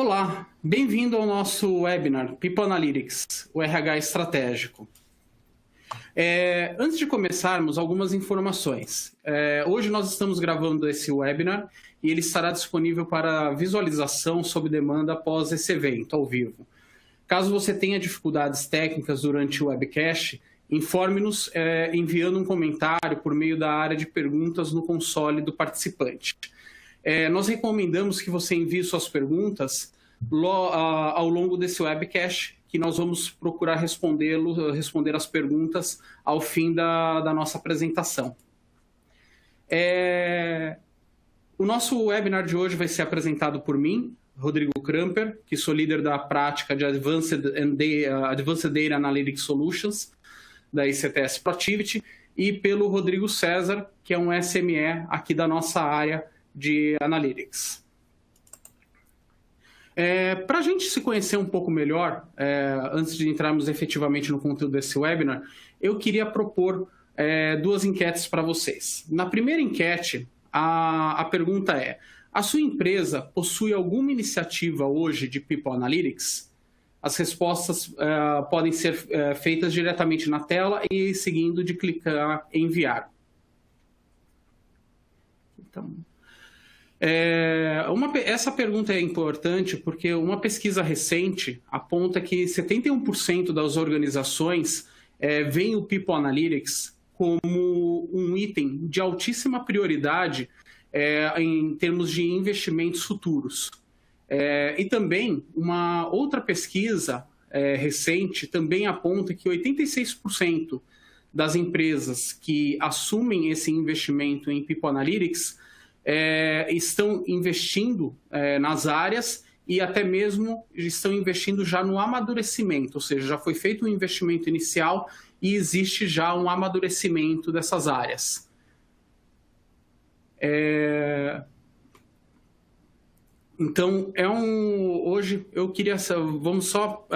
Olá, bem-vindo ao nosso webinar People Analytics, o RH estratégico. Antes de começarmos, algumas informações. Hoje nós estamos gravando esse webinar e ele estará disponível para visualização sob demanda após esse evento ao vivo. Caso você tenha dificuldades técnicas durante o webcast, informe-nos enviando um comentário por meio da área de perguntas no console do participante. Nós recomendamos que você envie suas perguntas ao longo desse webcast, que nós vamos procurar responder as perguntas ao fim da nossa apresentação. O nosso webinar de hoje vai ser apresentado por mim, Rodrigo Kramper, que sou líder da prática de Advanced Data Analytics Solutions, da ICTS Protiviti, e pelo Rodrigo César, que é um SME aqui da nossa área de Analytics. Para a gente se conhecer um pouco melhor, antes de entrarmos efetivamente no conteúdo desse webinar, eu queria propor duas enquetes para vocês. Na primeira enquete, a pergunta é: a sua empresa possui alguma iniciativa hoje de People Analytics? As respostas podem ser feitas diretamente na tela e seguindo de clicar em enviar. Então, essa pergunta é importante porque uma pesquisa recente aponta que 71% das organizações veem o People Analytics como um item de altíssima prioridade em termos de investimentos futuros. E também, uma outra pesquisa recente também aponta que 86% das empresas que assumem esse investimento em People Analytics estão investindo nas áreas e até mesmo estão investindo já no amadurecimento, ou seja, já foi feito um investimento inicial e existe já um amadurecimento dessas áreas. Então, hoje eu queria... Vamos só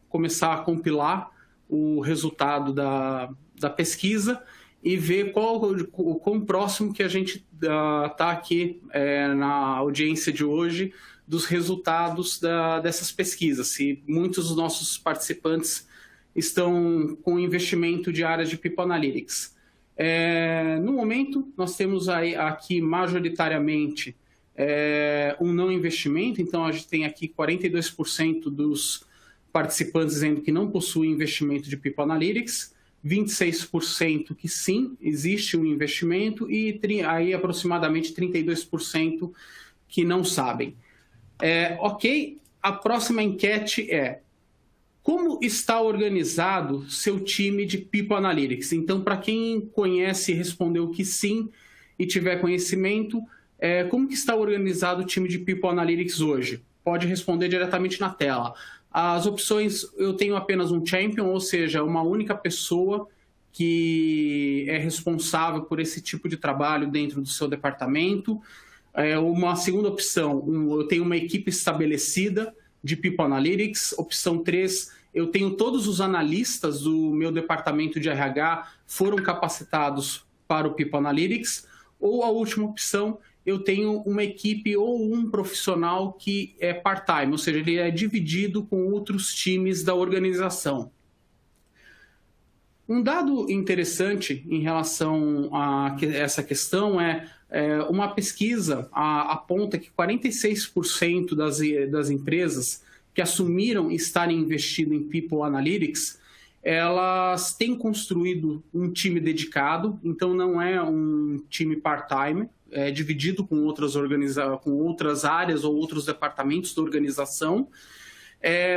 começar a compilar o resultado da pesquisa e ver o quão próximo que a gente está aqui na audiência de hoje dos resultados dessas pesquisas, se muitos dos nossos participantes estão com investimento de áreas de People Analytics. No momento, nós temos aqui majoritariamente um não investimento, então a gente tem aqui 42% dos participantes dizendo que não possuem investimento de People Analytics, 26% que sim, existe um investimento e aí aproximadamente 32% que não sabem. Ok, a próxima enquete é: como está organizado seu time de People Analytics? Então, para quem conhece e respondeu que sim e tiver conhecimento, como que está organizado o time de People Analytics hoje? Pode responder diretamente na tela. As opções, eu tenho apenas um champion, ou seja, uma única pessoa que é responsável por esse tipo de trabalho dentro do seu departamento. Uma segunda opção, eu tenho uma equipe estabelecida de People Analytics. Opção 3, eu tenho todos os analistas do meu departamento de RH foram capacitados para o People Analytics. Ou a última opção, eu tenho uma equipe ou um profissional que é part-time, ou seja, ele é dividido com outros times da organização. Um dado interessante em relação a essa questão uma pesquisa aponta que 46% das empresas que assumiram estarem investindo em People Analytics, elas têm construído um time dedicado, então não é um time part-time, dividido com outras áreas ou outros departamentos da organização,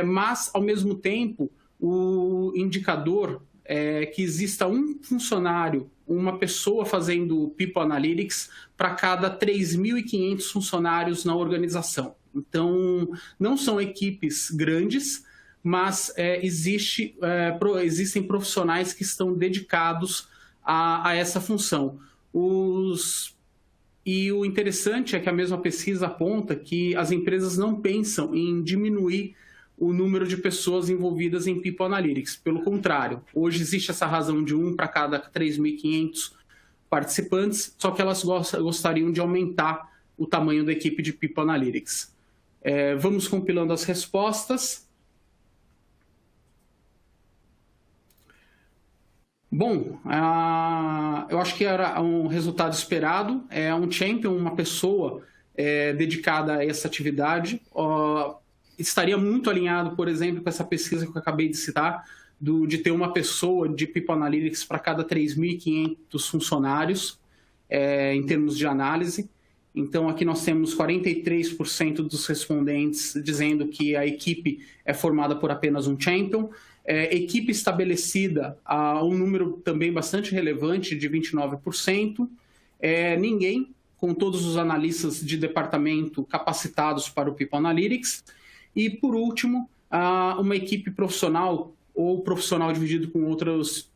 mas, ao mesmo tempo, o indicador é que exista um funcionário, uma pessoa fazendo People Analytics para cada 3.500 funcionários na organização. Então, não são equipes grandes, mas existem profissionais que estão dedicados a essa função. E o interessante é que a mesma pesquisa aponta que as empresas não pensam em diminuir o número de pessoas envolvidas em People Analytics. Pelo contrário, hoje existe essa razão de 1 para cada 3.500 participantes, só que elas gostariam de aumentar o tamanho da equipe de People Analytics. Vamos compilando as respostas. Bom, eu acho que era um resultado esperado. É um champion, uma pessoa dedicada a essa atividade. Estaria muito alinhado, por exemplo, com essa pesquisa que eu acabei de citar, de ter uma pessoa de People Analytics para cada 3.500 funcionários, em termos de análise. Então, aqui nós temos 43% dos respondentes dizendo que a equipe é formada por apenas um champion. Equipe estabelecida, um número também bastante relevante, de 29%. Ninguém, com todos os analistas de departamento capacitados para o People Analytics. E, por último, uma equipe profissional ou profissional dividido com outras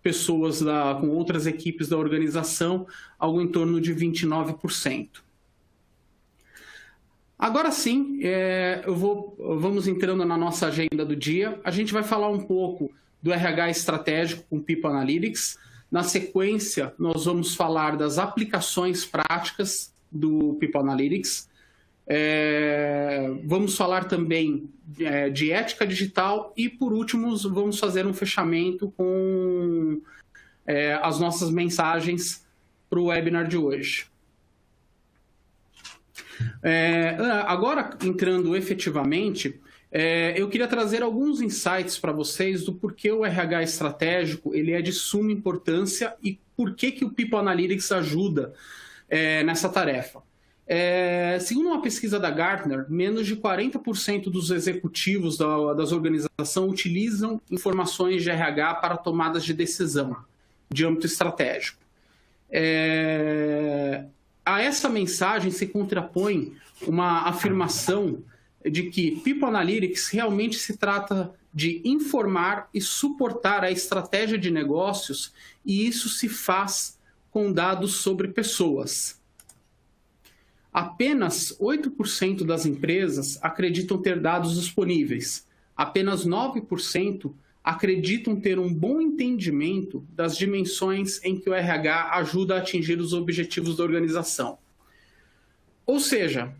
pessoas, com outras equipes da organização, algo em torno de 29%. Agora sim, vamos entrando na nossa agenda do dia. A gente vai falar um pouco do RH estratégico com People Analytics. Na sequência, nós vamos falar das aplicações práticas do People Analytics. Vamos falar também de ética digital e, por último, vamos fazer um fechamento com as nossas mensagens para o webinar de hoje. Agora, entrando efetivamente, eu queria trazer alguns insights para vocês do porquê o RH estratégico ele é de suma importância e por que o People Analytics ajuda nessa tarefa. Segundo uma pesquisa da Gartner, menos de 40% dos executivos das organizações utilizam informações de RH para tomadas de decisão de âmbito estratégico. A essa mensagem se contrapõe uma afirmação de que People Analytics realmente se trata de informar e suportar a estratégia de negócios, e isso se faz com dados sobre pessoas. Apenas 8% das empresas acreditam ter dados disponíveis. Apenas 9% acreditam ter um bom entendimento das dimensões em que o RH ajuda a atingir os objetivos da organização. Ou seja,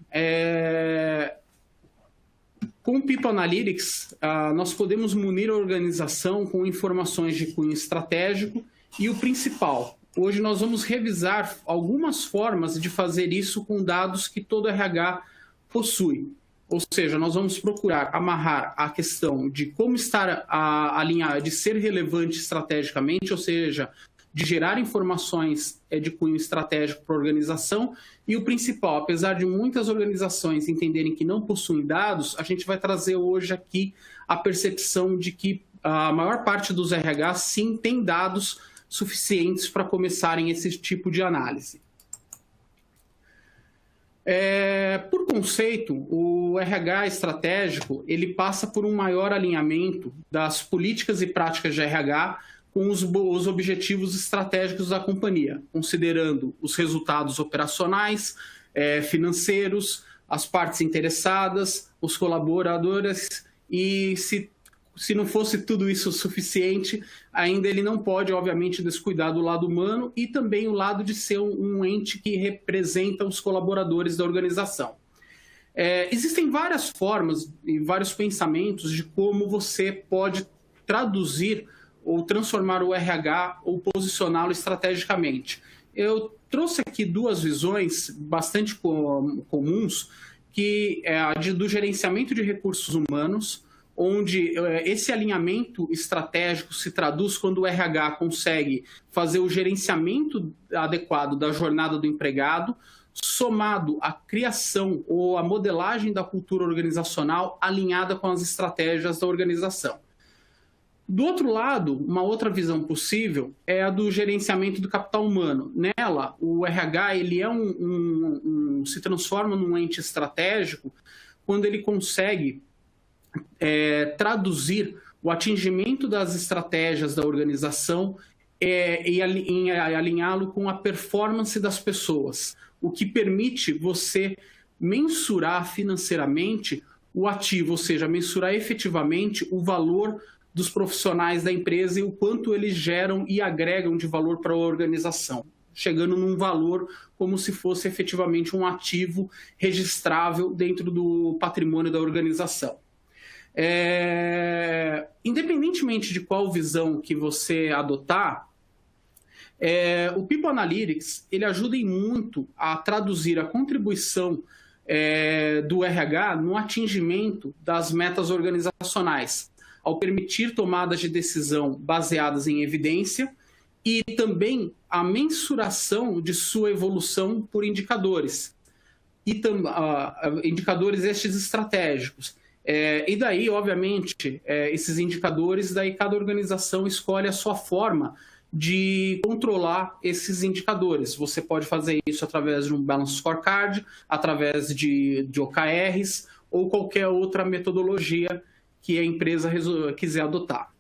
com o People Analytics, nós podemos munir a organização com informações de cunho estratégico e o principal. Hoje nós vamos revisar algumas formas de fazer isso com dados que todo RH possui. Ou seja, nós vamos procurar amarrar a questão de como estar alinhado, de ser relevante estrategicamente, ou seja, de gerar informações de cunho estratégico para a organização. E o principal, apesar de muitas organizações entenderem que não possuem dados, a gente vai trazer hoje aqui a percepção de que a maior parte dos RH sim tem dados suficientes para começarem esse tipo de análise. Por conceito, o RH estratégico ele passa por um maior alinhamento das políticas e práticas de RH com os objetivos estratégicos da companhia, considerando os resultados operacionais, financeiros, as partes interessadas, os colaboradores, e se não fosse tudo isso suficiente, ainda ele não pode, obviamente, descuidar do lado humano e também o lado de ser um ente que representa os colaboradores da organização. Existem várias formas e vários pensamentos de como você pode traduzir ou transformar o RH ou posicioná-lo estrategicamente. Eu trouxe aqui duas visões bastante comuns, que é a do gerenciamento de recursos humanos, onde esse alinhamento estratégico se traduz quando o RH consegue fazer o gerenciamento adequado da jornada do empregado, somado à criação ou à modelagem da cultura organizacional alinhada com as estratégias da organização. Do outro lado, uma outra visão possível é a do gerenciamento do capital humano. Nela, o RH ele se transforma num ente estratégico quando ele consegue traduzir o atingimento das estratégias da organização e alinhá-lo com a performance das pessoas, o que permite você mensurar financeiramente o ativo, ou seja, mensurar efetivamente o valor dos profissionais da empresa e o quanto eles geram e agregam de valor para a organização. chegando num valor como se fosse efetivamente um ativo registrável dentro do patrimônio da organização. Independentemente de qual visão que você adotar, o People Analytics ele ajuda em muito a traduzir a contribuição do RH no atingimento das metas organizacionais, ao permitir tomadas de decisão baseadas em evidência e também a mensuração de sua evolução por indicadores, e indicadores estes estratégicos. E daí, obviamente, esses indicadores, daí cada organização escolhe a sua forma de controlar esses indicadores. Você pode fazer isso através de um Balance Scorecard, através de OKRs ou qualquer outra metodologia que a empresa quiser adotar.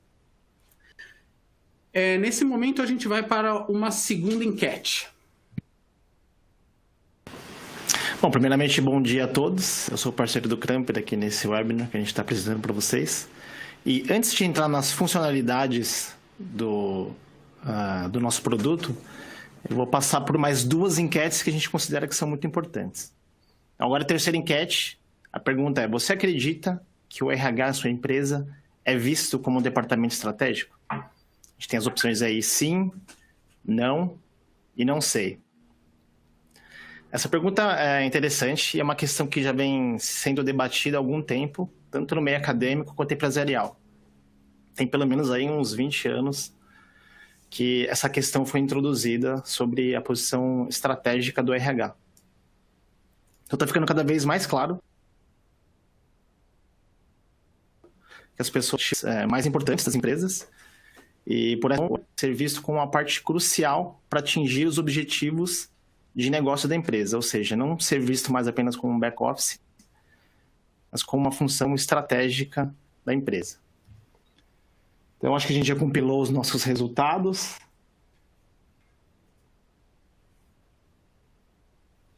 Nesse momento, a gente vai para uma segunda enquete. Bom, primeiramente, bom dia a todos. Eu sou parceiro do Crumper aqui nesse webinar que a gente está apresentando para vocês. E antes de entrar nas funcionalidades do nosso produto, eu vou passar por mais duas enquetes que a gente considera que são muito importantes. Agora, a terceira enquete, a pergunta é: você acredita que o RH da sua empresa é visto como um departamento estratégico? A gente tem as opções aí sim, não e não sei. Essa pergunta é interessante e é uma questão que já vem sendo debatida há algum tempo, tanto no meio acadêmico quanto empresarial. Tem pelo menos aí uns 20 anos que essa questão foi introduzida sobre a posição estratégica do RH. Então está ficando cada vez mais claro que as pessoas mais importantes das empresas e, por essa ser visto como uma parte crucial para atingir os objetivos de negócio da empresa, ou seja, não ser visto mais apenas como um back-office, mas como uma função estratégica da empresa. Então, acho que a gente já compilou os nossos resultados.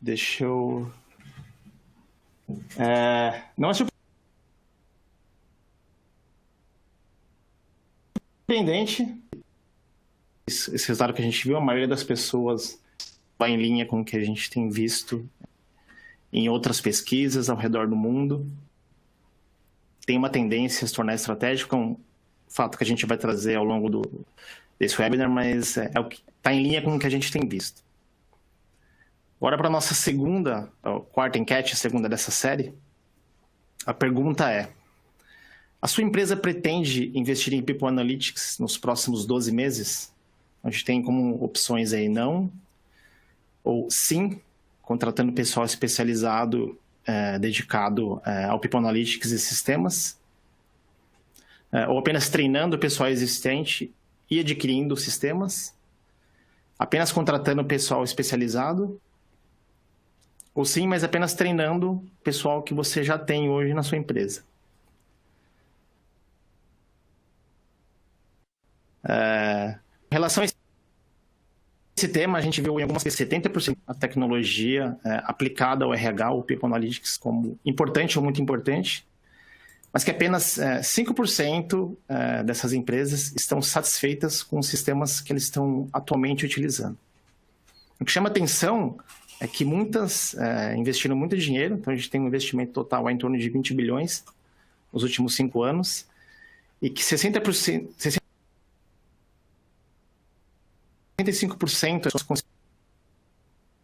Deixa eu... Não é surpreendente esse resultado que a gente viu. A maioria das pessoas vai em linha com o que a gente tem visto em outras pesquisas ao redor do mundo. Tem uma tendência a se tornar estratégico, um fato que a gente vai trazer ao longo desse webinar, mas é o que está em linha com o que a gente tem visto. Agora, para a nossa quarta enquete, a segunda dessa série, a pergunta é: a sua empresa pretende investir em People Analytics nos próximos 12 meses? A gente tem como opções aí não, ou sim, contratando pessoal especializado, dedicado ao People Analytics e sistemas, ou apenas treinando o pessoal existente e adquirindo sistemas, apenas contratando pessoal especializado, ou sim, mas apenas treinando o pessoal que você já tem hoje na sua empresa. Em relação a esse tema, a gente viu em algumas 70% a tecnologia aplicada ao RH, o People Analytics, como importante ou muito importante, mas que apenas 5% dessas empresas estão satisfeitas com os sistemas que eles estão atualmente utilizando. O que chama atenção é que muitas investiram muito dinheiro, então a gente tem um investimento total em torno de 20 bilhões nos últimos 5 anos, e que 65%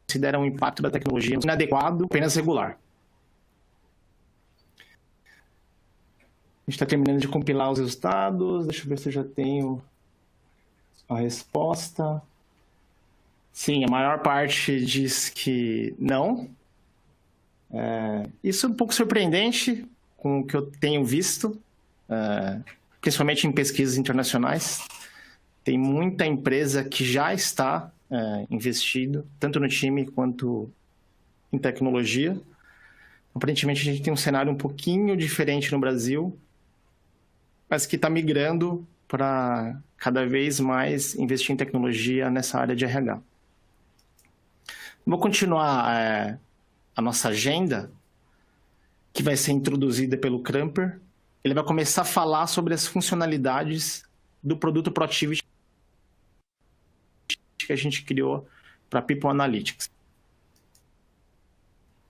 consideram o impacto da tecnologia inadequado, apenas regular. A gente está terminando de compilar os resultados. Deixa eu ver se eu já tenho a resposta. Sim, a maior parte diz que não. Isso é um pouco surpreendente com o que eu tenho visto, principalmente em pesquisas internacionais. Tem muita empresa que já está investindo, tanto no time quanto em tecnologia. Aparentemente, a gente tem um cenário um pouquinho diferente no Brasil, mas que está migrando para cada vez mais investir em tecnologia nessa área de RH. Vou continuar a nossa agenda, que vai ser introduzida pelo Crumper. Ele vai começar a falar sobre as funcionalidades do produto Proactivity que a gente criou para People Analytics.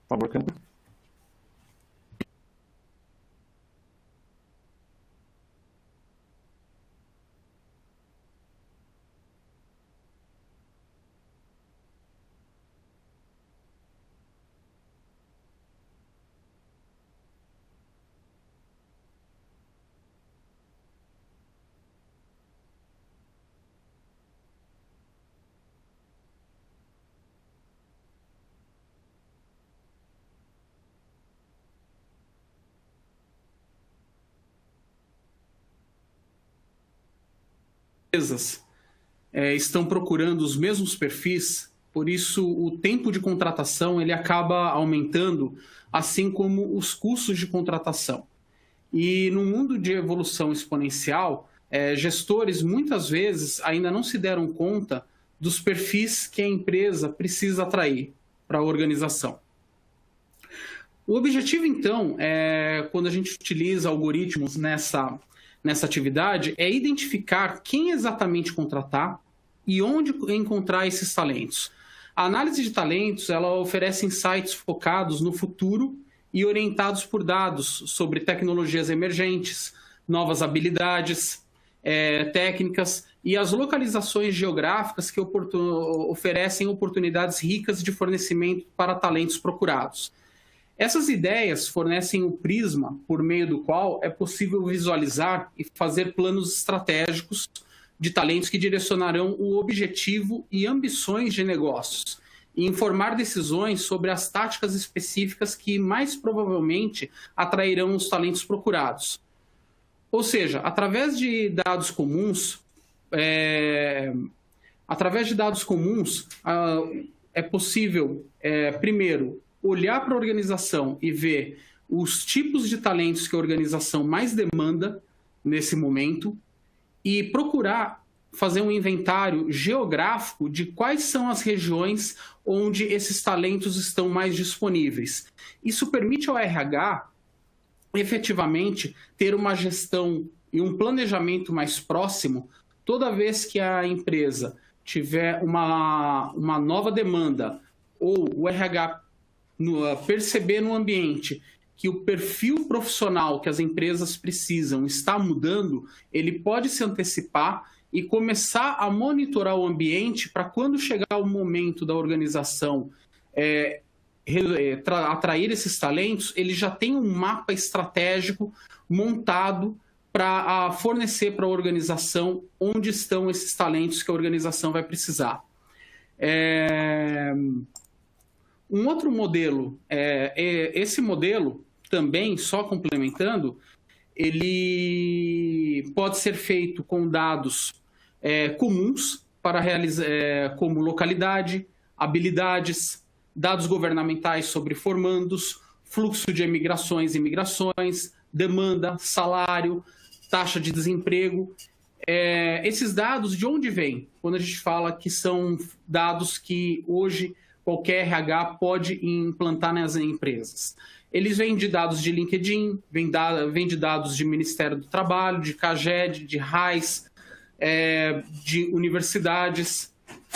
Por favor, Campo. Empresas estão procurando os mesmos perfis, por isso o tempo de contratação ele acaba aumentando, assim como os custos de contratação. E no mundo de evolução exponencial, gestores muitas vezes ainda não se deram conta dos perfis que a empresa precisa atrair para a organização. O objetivo, então, quando a gente utiliza algoritmos nessa atividade, é identificar quem exatamente contratar e onde encontrar esses talentos. A análise de talentos ela oferece insights focados no futuro e orientados por dados sobre tecnologias emergentes, novas habilidades, técnicas e as localizações geográficas que oferecem oportunidades ricas de fornecimento para talentos procurados. Essas ideias fornecem o prisma por meio do qual é possível visualizar e fazer planos estratégicos de talentos que direcionarão o objetivo e ambições de negócios e informar decisões sobre as táticas específicas que mais provavelmente atrairão os talentos procurados. Ou seja, através de dados comuns, é possível, primeiro, olhar para a organização e ver os tipos de talentos que a organização mais demanda nesse momento e procurar fazer um inventário geográfico de quais são as regiões onde esses talentos estão mais disponíveis. Isso permite ao RH, efetivamente, ter uma gestão e um planejamento mais próximo toda vez que a empresa tiver uma nova demanda ou o RH perceber no ambiente que o perfil profissional que as empresas precisam está mudando, ele pode se antecipar e começar a monitorar o ambiente para quando chegar o momento da organização atrair esses talentos, ele já tem um mapa estratégico montado para fornecer para a organização onde estão esses talentos que a organização vai precisar. Um outro modelo, esse modelo também, só complementando, ele pode ser feito com dados comuns para realizar, como localidade, habilidades, dados governamentais sobre formandos, fluxo de emigrações e imigrações, demanda, salário, taxa de desemprego. Esses dados, de onde vêm? Quando a gente fala que são dados que hoje qualquer RH pode implantar nas empresas. Eles vêm de dados de LinkedIn, vêm de dados de Ministério do Trabalho, de CAGED, de RAIS, de universidades,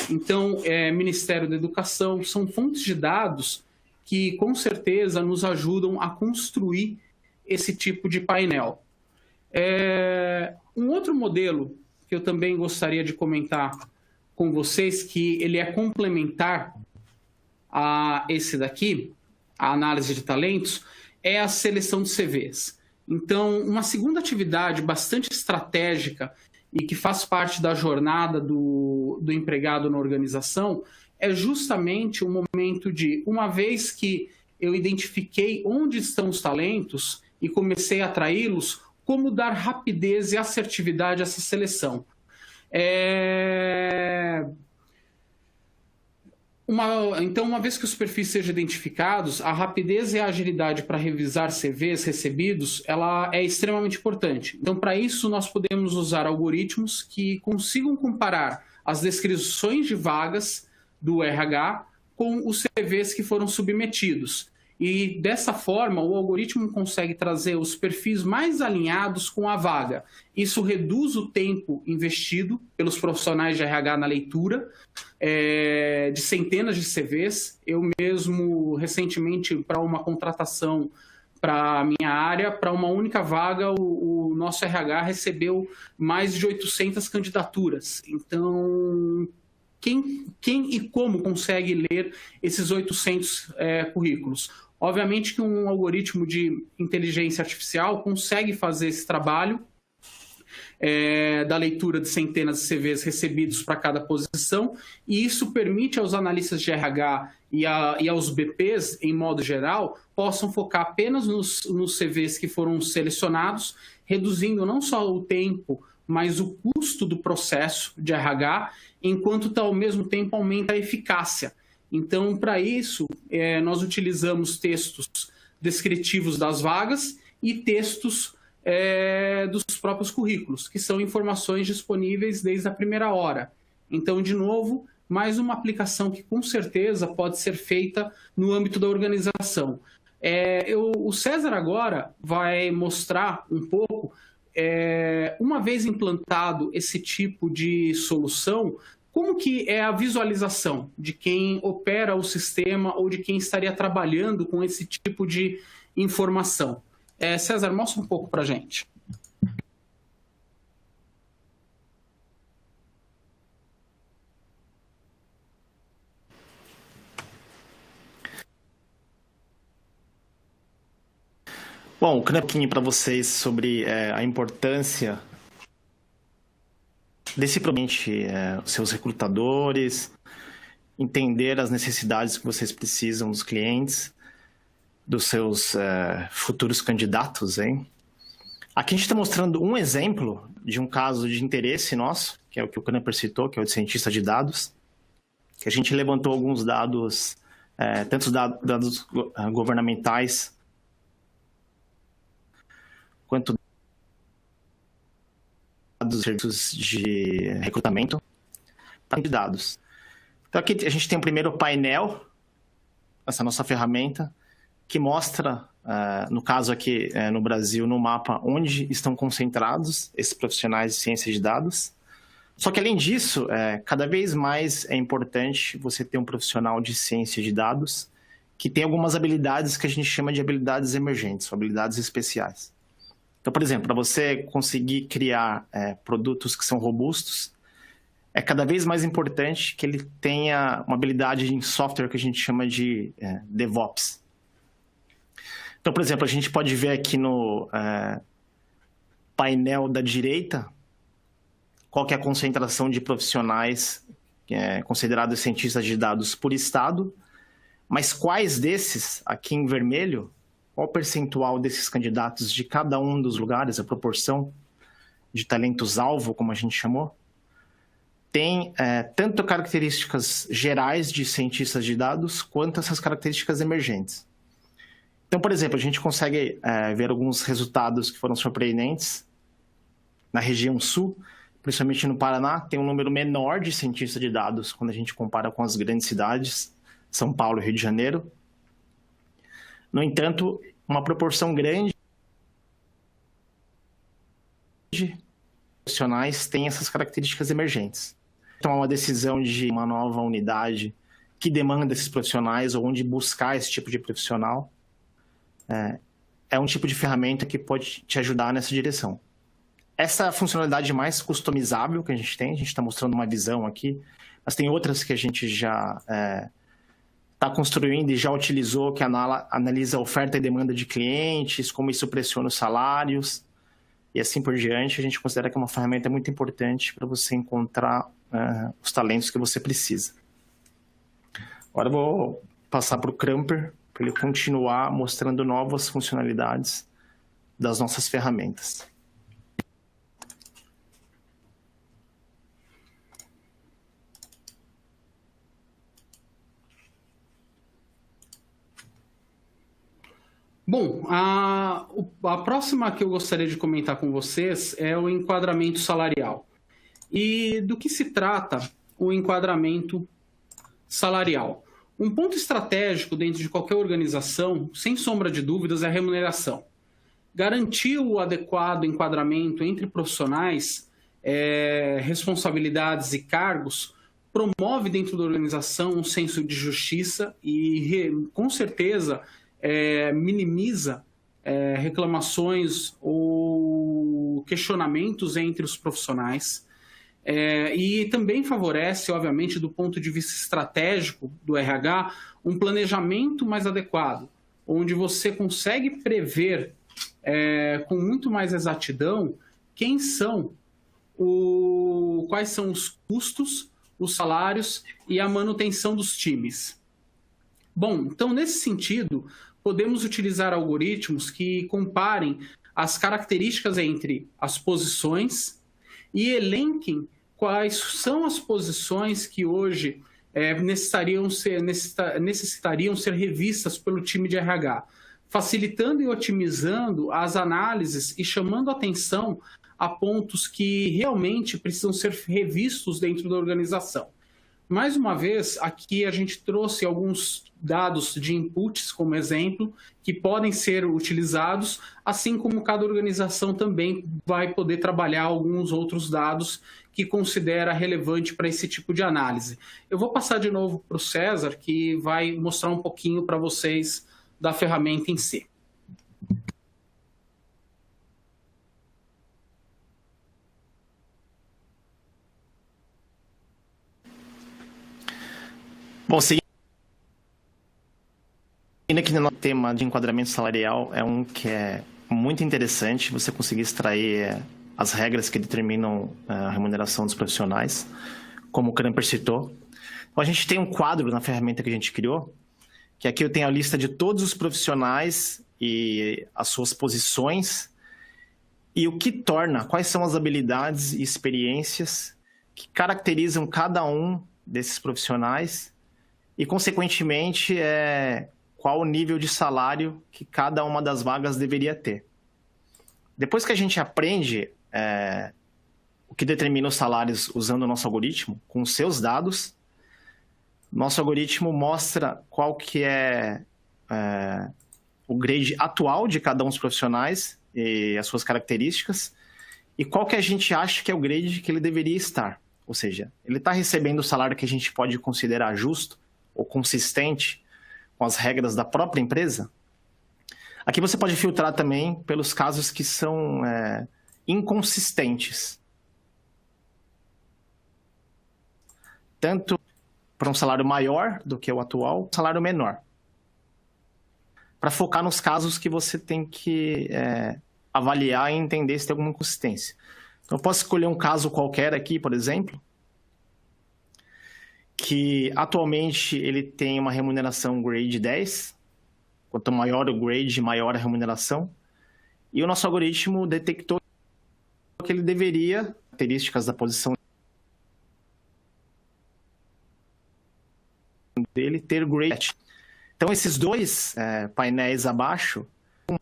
então, Ministério da Educação, são fontes de dados que, com certeza, nos ajudam a construir esse tipo de painel. Um outro modelo que eu também gostaria de comentar com vocês, que ele é complementar a esse daqui, a análise de talentos, é a seleção de CVs. Então, uma segunda atividade bastante estratégica e que faz parte da jornada do empregado na organização é justamente o momento de, uma vez que eu identifiquei onde estão os talentos e comecei a atraí-los, como dar rapidez e assertividade a essa seleção. Então, uma vez que os perfis sejam identificados, a rapidez e a agilidade para revisar CVs recebidos, ela é extremamente importante. Então, para isso, nós podemos usar algoritmos que consigam comparar as descrições de vagas do RH com os CVs que foram submetidos e dessa forma o algoritmo consegue trazer os perfis mais alinhados com a vaga. Isso reduz o tempo investido pelos profissionais de RH na leitura de centenas de CVs. Eu mesmo, recentemente, para uma contratação para a minha área, para uma única vaga, o nosso RH recebeu mais de 800 candidaturas. Então, quem e como consegue ler esses 800 currículos? Obviamente que um algoritmo de inteligência artificial consegue fazer esse trabalho da leitura de centenas de CVs recebidos para cada posição, e isso permite aos analistas de RH e aos BPs, em modo geral, possam focar apenas nos CVs que foram selecionados, reduzindo não só o tempo, mas o custo do processo de RH, enquanto ao mesmo tempo aumenta a eficácia. Então, para isso, nós utilizamos textos descritivos das vagas e textos dos próprios currículos, que são informações disponíveis desde a primeira hora. Então, de novo, mais uma aplicação que com certeza pode ser feita no âmbito da organização. O César agora vai mostrar um pouco, uma vez implantado esse tipo de solução, como que é a visualização de quem opera o sistema ou de quem estaria trabalhando com esse tipo de informação. César, mostra um pouco para a gente. Bom, um pouquinho para vocês sobre a importância desse os seus recrutadores, entender as necessidades que vocês precisam dos clientes, dos seus futuros candidatos, hein? Aqui a gente está mostrando um exemplo de um caso de interesse nosso, que é o que o Knepper citou, que é o de cientista de dados, que a gente levantou alguns dados, tanto dados governamentais, quanto dados de recrutamento de dados. Então aqui a gente tem o primeiro painel, essa nossa ferramenta, que mostra, no caso aqui no Brasil, no mapa, onde estão concentrados esses profissionais de ciência de dados. Só que além disso, cada vez mais é importante você ter um profissional de ciência de dados que tem algumas habilidades que a gente chama de habilidades emergentes, ou habilidades especiais. Então, por exemplo, para você conseguir criar produtos que são robustos, é cada vez mais importante que ele tenha uma habilidade em software que a gente chama de DevOps. Então, por exemplo, a gente pode ver aqui no painel da direita qual que é a concentração de profissionais considerados cientistas de dados por estado, mas quais desses, aqui em vermelho, qual o percentual desses candidatos de cada um dos lugares, a proporção de talentos-alvo, como a gente chamou, tem tanto características gerais de cientistas de dados, quanto essas características emergentes. Então, por exemplo, a gente consegue ver alguns resultados que foram surpreendentes. Na região sul, principalmente no Paraná, tem um número menor de cientistas de dados quando a gente compara com as grandes cidades, São Paulo e Rio de Janeiro. No entanto, uma proporção grande de profissionais tem essas características emergentes. Então, é uma decisão de uma nova unidade que demanda esses profissionais ou onde buscar esse tipo de profissional. É um tipo de ferramenta que pode te ajudar nessa direção. Essa funcionalidade mais customizável que a gente está mostrando uma visão aqui, mas tem outras que a gente já está construindo e já utilizou, que analisa a oferta e demanda de clientes, como isso pressiona os salários e assim por diante. A gente considera que é uma ferramenta muito importante para você encontrar os talentos que você precisa. Agora eu vou passar para o Knepper, para ele continuar mostrando novas funcionalidades das nossas ferramentas. Bom, a próxima que eu gostaria de comentar com vocês é o enquadramento salarial. E do que se trata o enquadramento salarial? Um ponto estratégico dentro de qualquer organização, sem sombra de dúvidas, é a remuneração. Garantir o adequado enquadramento entre profissionais, responsabilidades e cargos promove dentro da organização um senso de justiça e, com certeza, minimiza reclamações ou questionamentos entre os profissionais. E também favorece, obviamente, do ponto de vista estratégico do RH, um planejamento mais adequado, onde você consegue prever com muito mais exatidão quais são os custos, os salários e a manutenção dos times. Bom, então, nesse sentido, podemos utilizar algoritmos que comparem as características entre as posições e elenquem quais são as posições que hoje necessitariam ser revistas pelo time de RH, facilitando e otimizando as análises e chamando atenção a pontos que realmente precisam ser revistos dentro da organização. Mais uma vez, aqui a gente trouxe alguns dados de inputs como exemplo, que podem ser utilizados, assim como cada organização também vai poder trabalhar alguns outros dados que considera relevante para esse tipo de análise. Eu vou passar de novo para o César, que vai mostrar um pouquinho para vocês da ferramenta em si. Bom, seguindo aqui no tema de enquadramento salarial, é um que é muito interessante você conseguir extrair as regras que determinam a remuneração dos profissionais, como o Kramper citou. Então, a gente tem um quadro na ferramenta que a gente criou, que aqui eu tenho a lista de todos os profissionais e as suas posições e o que torna, quais são as habilidades e experiências que caracterizam cada um desses profissionais e, consequentemente, qual o nível de salário que cada uma das vagas deveria ter. Depois que a gente aprende o que determina os salários usando o nosso algoritmo, com os seus dados, nosso algoritmo mostra qual que é o grade atual de cada um dos profissionais e as suas características, e qual que a gente acha que é o grade que ele deveria estar. Ou seja, ele está recebendo o salário que a gente pode considerar justo ou consistente com as regras da própria empresa. Aqui você pode filtrar também pelos casos que são inconsistentes. Tanto para um salário maior do que o atual, um salário menor. Para focar nos casos que você tem que avaliar e entender se tem alguma inconsistência. Então, eu posso escolher um caso qualquer aqui, por exemplo, que atualmente ele tem uma remuneração grade 10. Quanto maior o grade, maior a remuneração. E o nosso algoritmo detectou que ele deveria, características da posição dele, ter grade. Então, esses dois painéis abaixo, com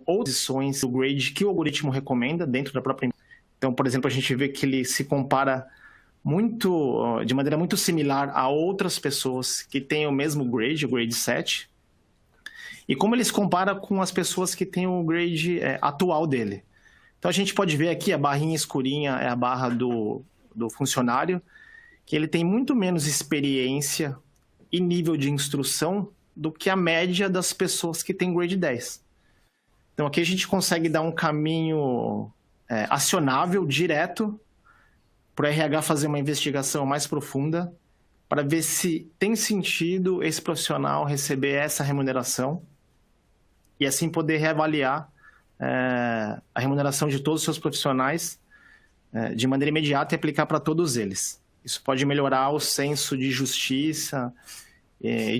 outras posições, o grade que o algoritmo recomenda dentro da própria empresa. Então, por exemplo, a gente vê que ele se compara de maneira muito similar a outras pessoas que têm o mesmo grade, o grade 7, e como ele se compara com as pessoas que têm o grade atual dele. Então a gente pode ver aqui a barrinha escurinha é a barra do funcionário, que ele tem muito menos experiência e nível de instrução do que a média das pessoas que têm grade 10. Então aqui a gente consegue dar um caminho acionável, direto, para o RH fazer uma investigação mais profunda para ver se tem sentido esse profissional receber essa remuneração e assim poder reavaliar a remuneração de todos os seus profissionais de maneira imediata e aplicar para todos eles. Isso pode melhorar o senso de justiça e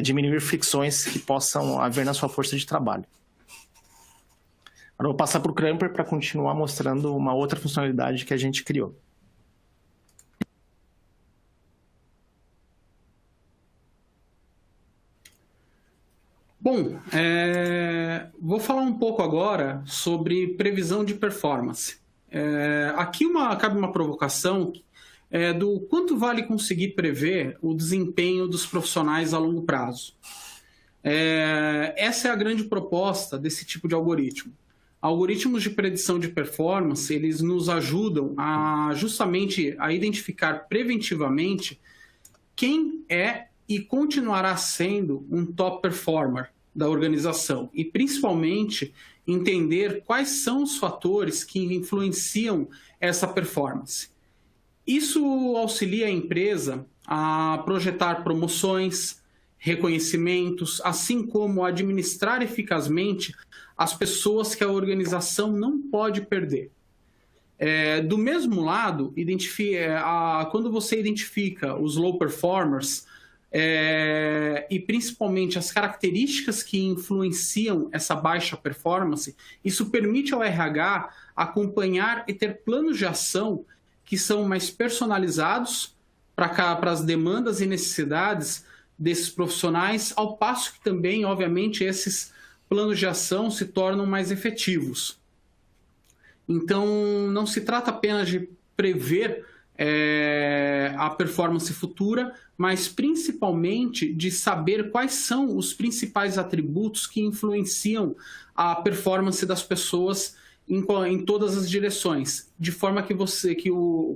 diminuir fricções que possam haver na sua força de trabalho. Agora eu vou passar para o Kramper para continuar mostrando uma outra funcionalidade que a gente criou. Bom, vou falar um pouco agora sobre previsão de performance. Aqui cabe uma provocação do quanto vale conseguir prever o desempenho dos profissionais a longo prazo. Essa é a grande proposta desse tipo de algoritmo. Algoritmos de predição de performance, eles nos ajudam justamente a identificar preventivamente quem é e continuará sendo um top performer da organização e, principalmente, entender quais são os fatores que influenciam essa performance. Isso auxilia a empresa a projetar promoções, reconhecimentos, assim como administrar eficazmente as pessoas que a organização não pode perder. Do mesmo lado, quando você identifica os low performers e principalmente as características que influenciam essa baixa performance, isso permite ao RH acompanhar e ter planos de ação que são mais personalizados para as demandas e necessidades desses profissionais, ao passo que também, obviamente, esses planos de ação se tornam mais efetivos. Então, não se trata apenas de prever a performance futura, mas principalmente de saber quais são os principais atributos que influenciam a performance das pessoas em todas as direções, de forma que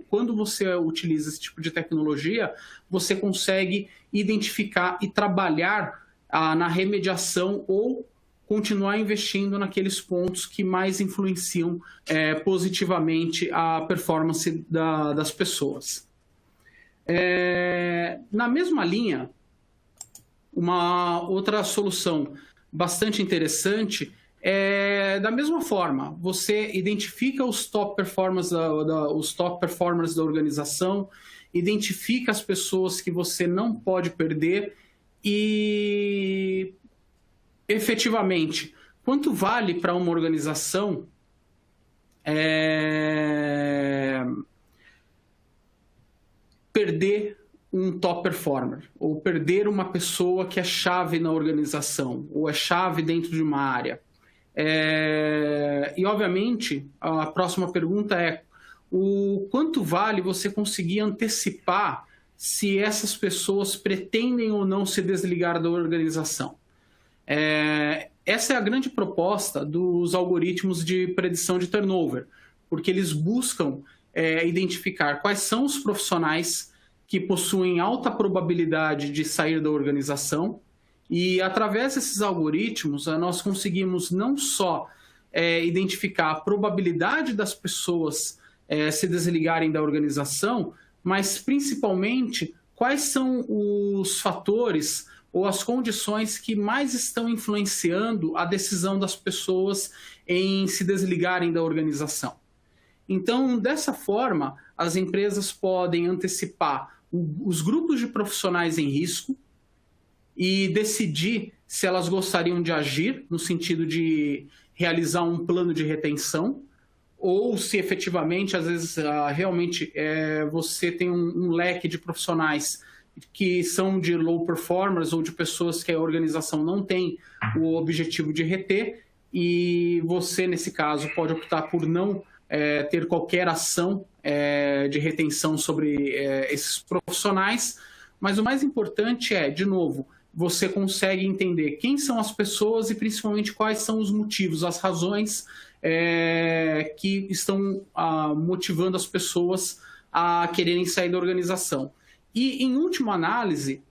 quando você utiliza esse tipo de tecnologia, você consegue identificar e trabalhar na remediação ou continuar investindo naqueles pontos que mais influenciam positivamente a performance das pessoas. Na mesma linha, uma outra solução bastante interessante da mesma forma, você identifica os top performers da organização, identifica as pessoas que você não pode perder e, efetivamente, quanto vale para uma organização perder um top performer, ou perder uma pessoa que é chave na organização, ou é chave dentro de uma área. E, obviamente, a próxima pergunta é o quanto vale você conseguir antecipar se essas pessoas pretendem ou não se desligar da organização. Essa é a grande proposta dos algoritmos de predição de turnover, porque eles buscam identificar quais são os profissionais que possuem alta probabilidade de sair da organização. E, através desses algoritmos, nós conseguimos não só identificar a probabilidade das pessoas se desligarem da organização, mas, principalmente, quais são os fatores ou as condições que mais estão influenciando a decisão das pessoas em se desligarem da organização. Então, dessa forma, as empresas podem antecipar os grupos de profissionais em risco, e decidir se elas gostariam de agir, no sentido de realizar um plano de retenção, ou se efetivamente, às vezes, realmente você tem um leque de profissionais que são de low performers ou de pessoas que a organização não tem o objetivo de reter, e você, nesse caso, pode optar por não ter qualquer ação de retenção sobre esses profissionais. Mas o mais importante de novo, você consegue entender quem são as pessoas e principalmente quais são os motivos, as razões que estão motivando as pessoas a quererem sair da organização. E, em última análise,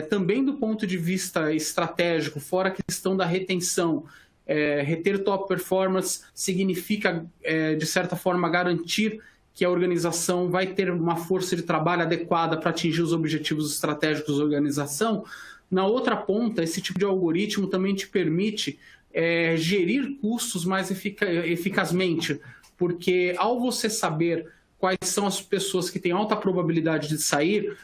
também do ponto de vista estratégico, fora a questão da retenção, reter top performance significa, de certa forma, garantir que a organização vai ter uma força de trabalho adequada para atingir os objetivos estratégicos da organização. Na outra ponta, esse tipo de algoritmo também te permite gerir custos mais eficazmente, porque ao você saber quais são as pessoas que têm alta probabilidade de sair,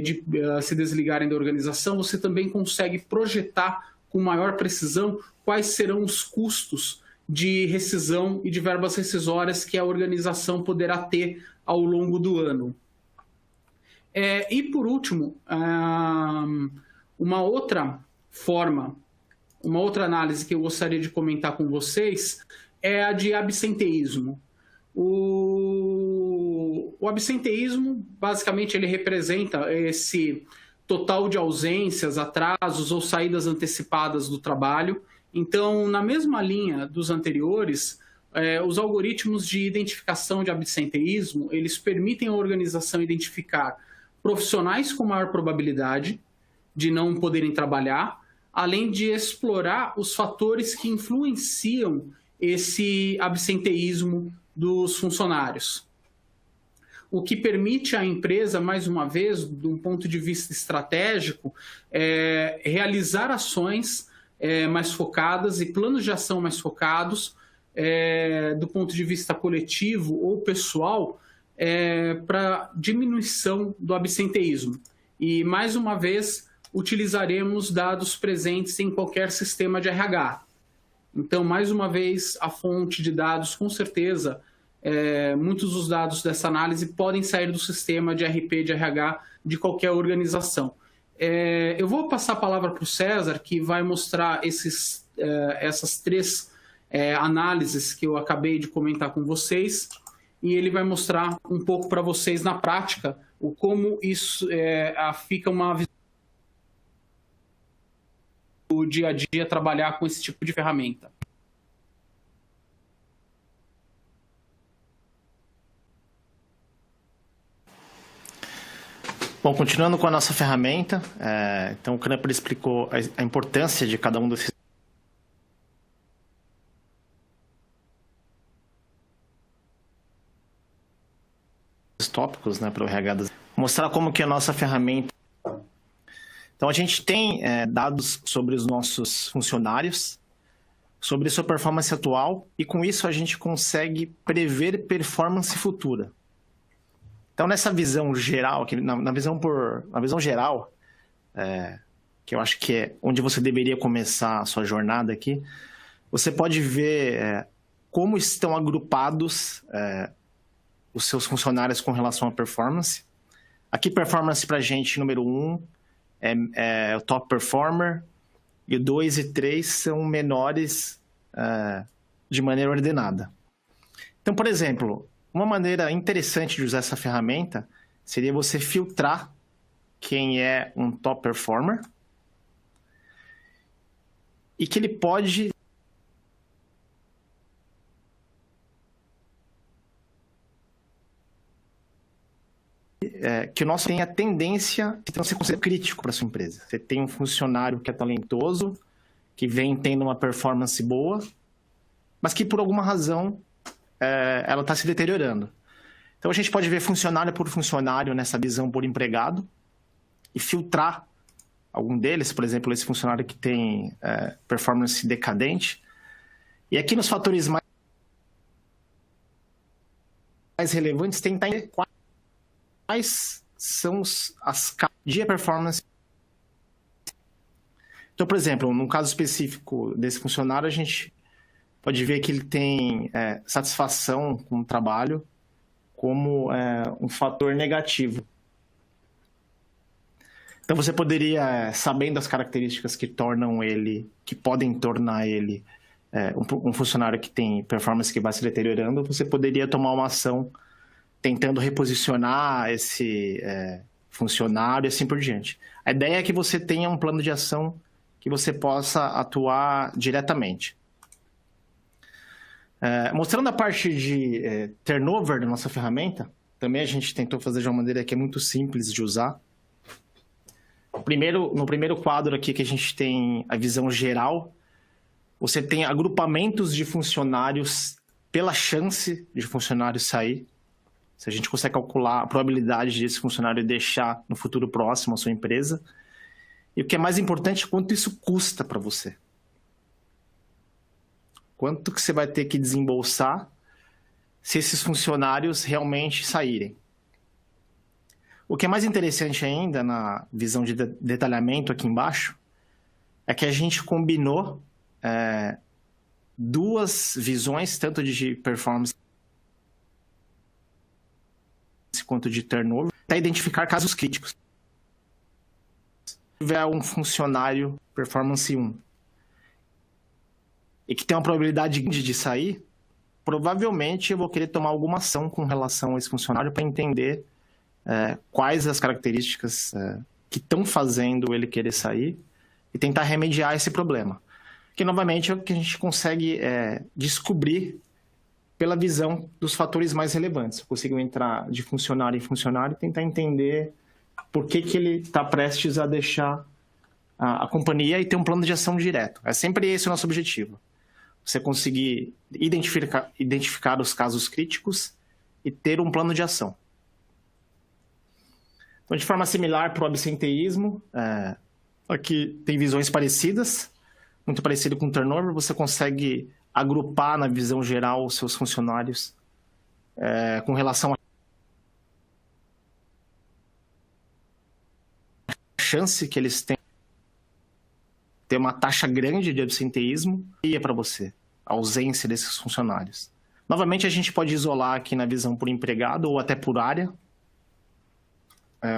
de se desligarem da organização, você também consegue projetar com maior precisão quais serão os custos de rescisão e de verbas rescisórias que a organização poderá ter ao longo do ano. E, por último, uma outra análise que eu gostaria de comentar com vocês é a de absenteísmo. O O absenteísmo, basicamente, ele representa esse total de ausências, atrasos ou saídas antecipadas do trabalho. Então, na mesma linha dos anteriores, os algoritmos de identificação de absenteísmo, eles permitem à organização identificar profissionais com maior probabilidade de não poderem trabalhar, além de explorar os fatores que influenciam esse absenteísmo dos funcionários. O que permite à empresa, mais uma vez, de um ponto de vista estratégico, realizar ações mais focadas e planos de ação mais focados, do ponto de vista coletivo ou pessoal, para diminuição do absenteísmo. E, mais uma vez, utilizaremos dados presentes em qualquer sistema de RH. Então, mais uma vez, a fonte de dados, com certeza, muitos dos dados dessa análise podem sair do sistema de RP, de RH, de qualquer organização. Eu vou passar a palavra para o César, que vai mostrar essas três análises que eu acabei de comentar com vocês, e ele vai mostrar um pouco para vocês na prática como isso fica uma visão do dia a dia trabalhar com esse tipo de ferramenta. Bom, continuando com a nossa ferramenta, então o Knupper explicou a importância de cada um desses tópicos, né, para o RH. Mostrar como que a nossa ferramenta... Então, a gente tem dados sobre os nossos funcionários, sobre sua performance atual, e com isso a gente consegue prever performance futura. Então, nessa visão geral, na visão geral, que eu acho que é onde você deveria começar a sua jornada aqui, você pode ver como estão agrupados os seus funcionários com relação à performance. Aqui, performance para a gente, número 1, é o top performer, e o 2 e 3 são menores de maneira ordenada. Então, por exemplo, uma maneira interessante de usar essa ferramenta seria você filtrar quem é um top performer e que ele pode que o nosso tem a tendência de ser considerado crítico para a sua empresa. Você tem um funcionário que é talentoso, que vem tendo uma performance boa, mas que por alguma razão ela está se deteriorando. Então a gente pode ver funcionário por funcionário nessa visão por empregado e filtrar algum deles, por exemplo, esse funcionário que tem performance decadente. E aqui nos fatores mais relevantes, tentar entender quais são as causas de performance. Então, por exemplo, no caso específico desse funcionário, a gente pode ver que ele tem satisfação com o trabalho como um fator negativo. Então, você poderia, sabendo as características que podem tornar ele um funcionário que tem performance que vai se deteriorando, você poderia tomar uma ação tentando reposicionar esse funcionário e assim por diante. A ideia é que você tenha um plano de ação que você possa atuar diretamente. Mostrando a parte de turnover da nossa ferramenta, também a gente tentou fazer de uma maneira que é muito simples de usar. No primeiro quadro aqui que a gente tem a visão geral, você tem agrupamentos de funcionários pela chance de funcionário sair. Se a gente consegue calcular a probabilidade desse funcionário deixar no futuro próximo a sua empresa. E o que é mais importante, quanto isso custa para você. Quanto que você vai ter que desembolsar se esses funcionários realmente saírem. O que é mais interessante ainda na visão de detalhamento aqui embaixo é que a gente combinou duas visões, tanto de performance quanto de turnover, para identificar casos críticos. Se tiver um funcionário performance 1 e que tem uma probabilidade grande de sair, provavelmente eu vou querer tomar alguma ação com relação a esse funcionário para entender quais as características que estão fazendo ele querer sair e tentar remediar esse problema. Que, novamente, é o que a gente consegue descobrir pela visão dos fatores mais relevantes. Eu consigo entrar de funcionário em funcionário e tentar entender por que ele está prestes a deixar a companhia e ter um plano de ação direto. É sempre esse o nosso objetivo. Você conseguir identificar os casos críticos e ter um plano de ação. Então, de forma similar para o absenteísmo, aqui tem visões parecidas, muito parecido com o turnover. Você consegue agrupar na visão geral os seus funcionários com relação à chance que eles têm de ter uma taxa grande de absenteísmo e para você, a ausência desses funcionários. Novamente, a gente pode isolar aqui na visão por empregado ou até por área.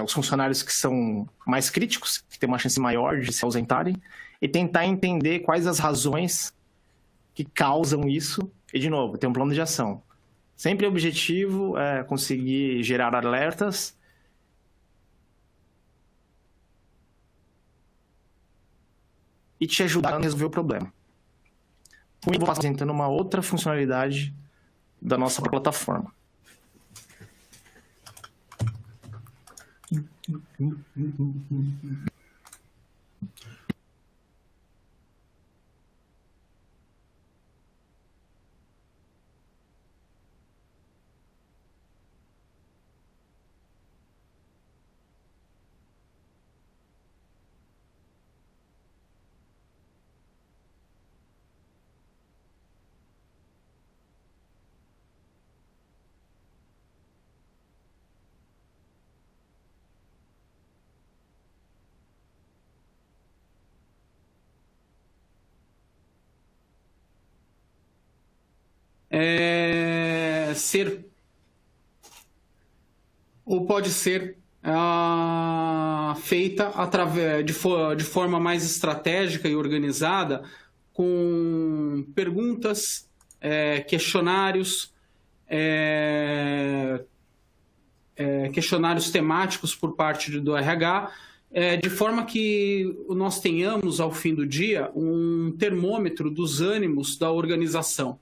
Os funcionários que são mais críticos, que têm uma chance maior de se ausentarem, e tentar entender quais as razões que causam isso, e, de novo, ter um plano de ação. Sempre o objetivo é conseguir gerar alertas e te ajudar a resolver o problema. Eu vou apresentando uma outra funcionalidade da nossa plataforma. Pode ser feita através de forma mais estratégica e organizada, com perguntas, questionários temáticos por parte do RH, de forma que nós tenhamos, ao fim do dia, um termômetro dos ânimos da organização.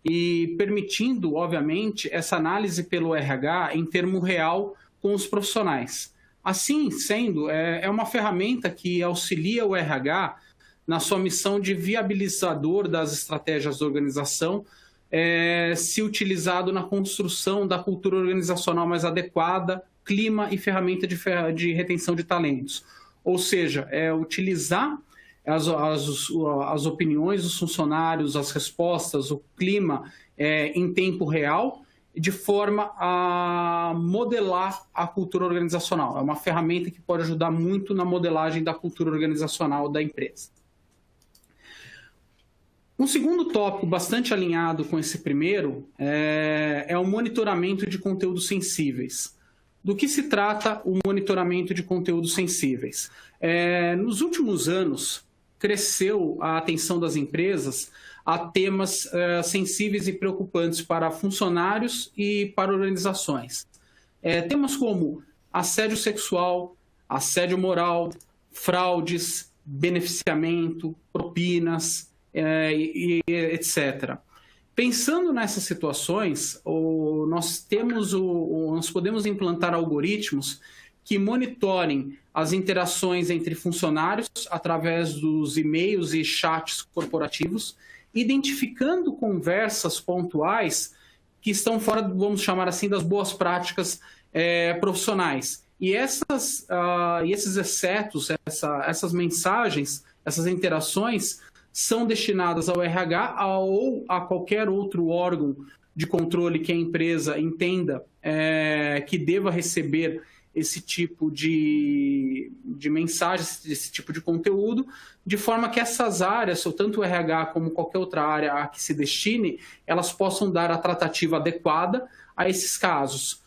E permitindo, obviamente, essa análise pelo RH em termo real com os profissionais. Assim sendo, é uma ferramenta que auxilia o RH na sua missão de viabilizador das estratégias da organização, se utilizado na construção da cultura organizacional mais adequada, clima e ferramenta de retenção de talentos. Ou seja, utilizar as opiniões dos funcionários, as respostas, o clima em tempo real, de forma a modelar a cultura organizacional. É uma ferramenta que pode ajudar muito na modelagem da cultura organizacional da empresa. Um segundo tópico bastante alinhado com esse primeiro é o monitoramento de conteúdos sensíveis. Do que se trata o monitoramento de conteúdos sensíveis? Nos últimos anos, cresceu a atenção das empresas a temas sensíveis e preocupantes para funcionários e para organizações. Temas como assédio sexual, assédio moral, fraudes, beneficiamento, propinas, etc. Pensando nessas situações, nós podemos implantar algoritmos que monitorem as interações entre funcionários através dos e-mails e chats corporativos, identificando conversas pontuais que estão fora, vamos chamar assim, das boas práticas profissionais. E esses excetos, essas mensagens, essas interações são destinadas ao RH ou a qualquer outro órgão de controle que a empresa entenda que deva receber esse tipo de mensagens, esse tipo de conteúdo, de forma que essas áreas, ou tanto o RH como qualquer outra área a que se destine, elas possam dar a tratativa adequada a esses casos.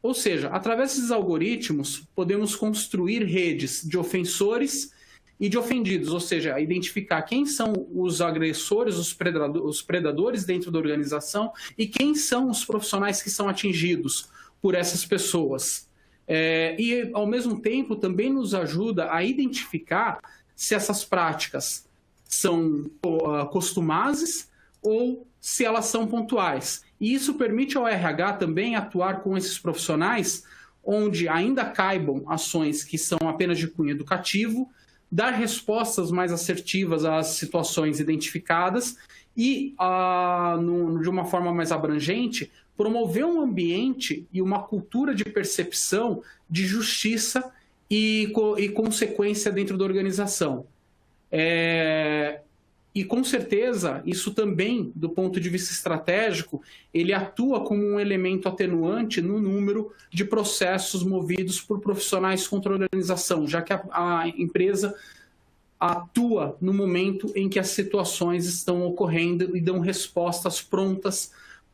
Ou seja, através desses algoritmos, podemos construir redes de ofensores e de ofendidos, ou seja, identificar quem são os agressores, os predadores dentro da organização e quem são os profissionais que são atingidos por essas pessoas. E, ao mesmo tempo, também nos ajuda a identificar se essas práticas são costumazes ou se elas são pontuais. E isso permite ao RH também atuar com esses profissionais onde ainda caibam ações que são apenas de cunho educativo, dar respostas mais assertivas às situações identificadas e, de uma forma mais abrangente, promover um ambiente e uma cultura de percepção de justiça e consequência dentro da organização. E, com certeza, isso também, do ponto de vista estratégico, ele atua como um elemento atenuante no número de processos movidos por profissionais contra a organização, já que a empresa atua no momento em que as situações estão ocorrendo e dão respostas prontas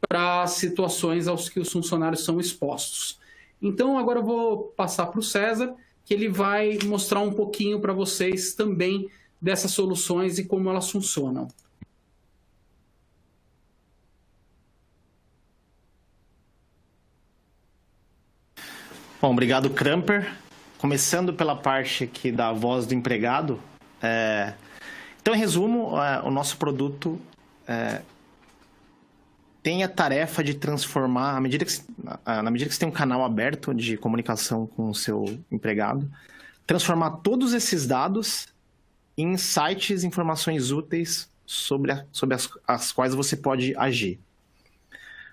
para as situações aos que os funcionários são expostos. Então, agora eu vou passar para o César, que ele vai mostrar um pouquinho para vocês também dessas soluções e como elas funcionam. Bom, obrigado, Kramper. Começando pela parte aqui da voz do empregado. Então, em resumo, o nosso produto tem a tarefa de transformar, na medida que você tem um canal aberto de comunicação com o seu empregado, transformar todos esses dados em insights, informações úteis sobre as quais você pode agir.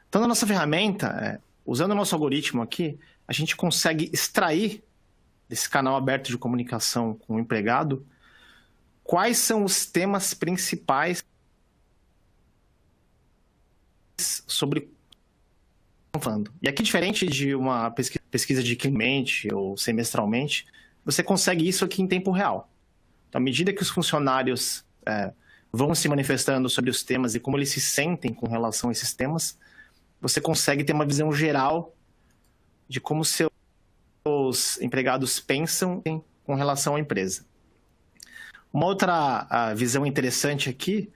Então, na nossa ferramenta, usando o nosso algoritmo aqui, a gente consegue extrair desse canal aberto de comunicação com o empregado quais são os temas principais sobre o que estão falando. E aqui, diferente de uma pesquisa de cliente ou semestralmente, você consegue isso aqui em tempo real. Então, à medida que os funcionários vão se manifestando sobre os temas e como eles se sentem com relação a esses temas, você consegue ter uma visão geral de como seus empregados pensam com relação à empresa. Uma outra visão interessante aqui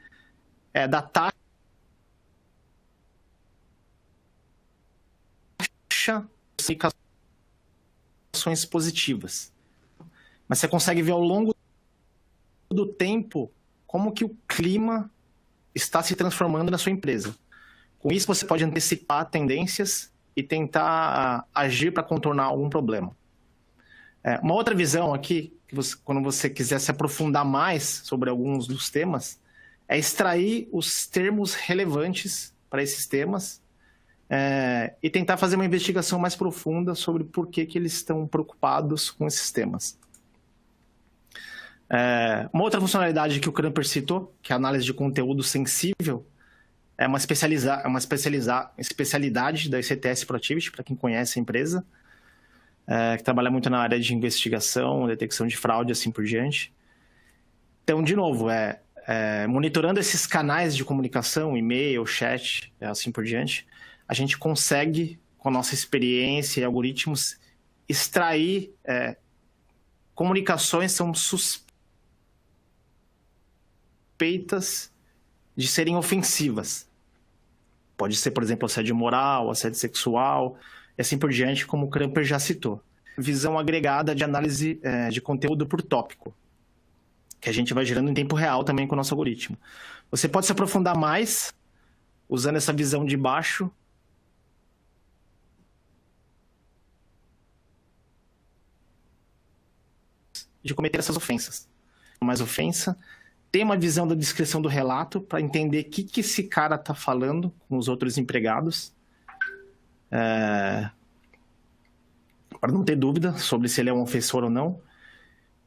é da taxa de ações positivas. Mas você consegue ver ao longo do tempo como que o clima está se transformando na sua empresa. Com isso, você pode antecipar tendências e tentar agir para contornar algum problema. Uma outra visão aqui, quando você quiser se aprofundar mais sobre alguns dos temas, é extrair os termos relevantes para esses temas e tentar fazer uma investigação mais profunda sobre por que eles estão preocupados com esses temas. Uma outra funcionalidade que o Kramper citou, que é a análise de conteúdo sensível, é uma especialidade da ECTS Proactivity, para quem conhece a empresa, que trabalha muito na área de investigação, detecção de fraude, assim por diante. Então, de novo, monitorando esses canais de comunicação, e-mail, chat, assim por diante, a gente consegue, com a nossa experiência e algoritmos, extrair comunicações que são suspeitas de serem ofensivas. Pode ser, por exemplo, assédio moral, assédio sexual, e assim por diante, como o Kramper já citou. Visão agregada de análise de conteúdo por tópico, que a gente vai gerando em tempo real também com o nosso algoritmo. Você pode se aprofundar mais usando essa visão de baixo de cometer essas ofensas. Mais ofensa, ter uma visão da descrição do relato para entender o que esse cara está falando com os outros empregados, para não ter dúvida sobre se ele é um ofensor ou não.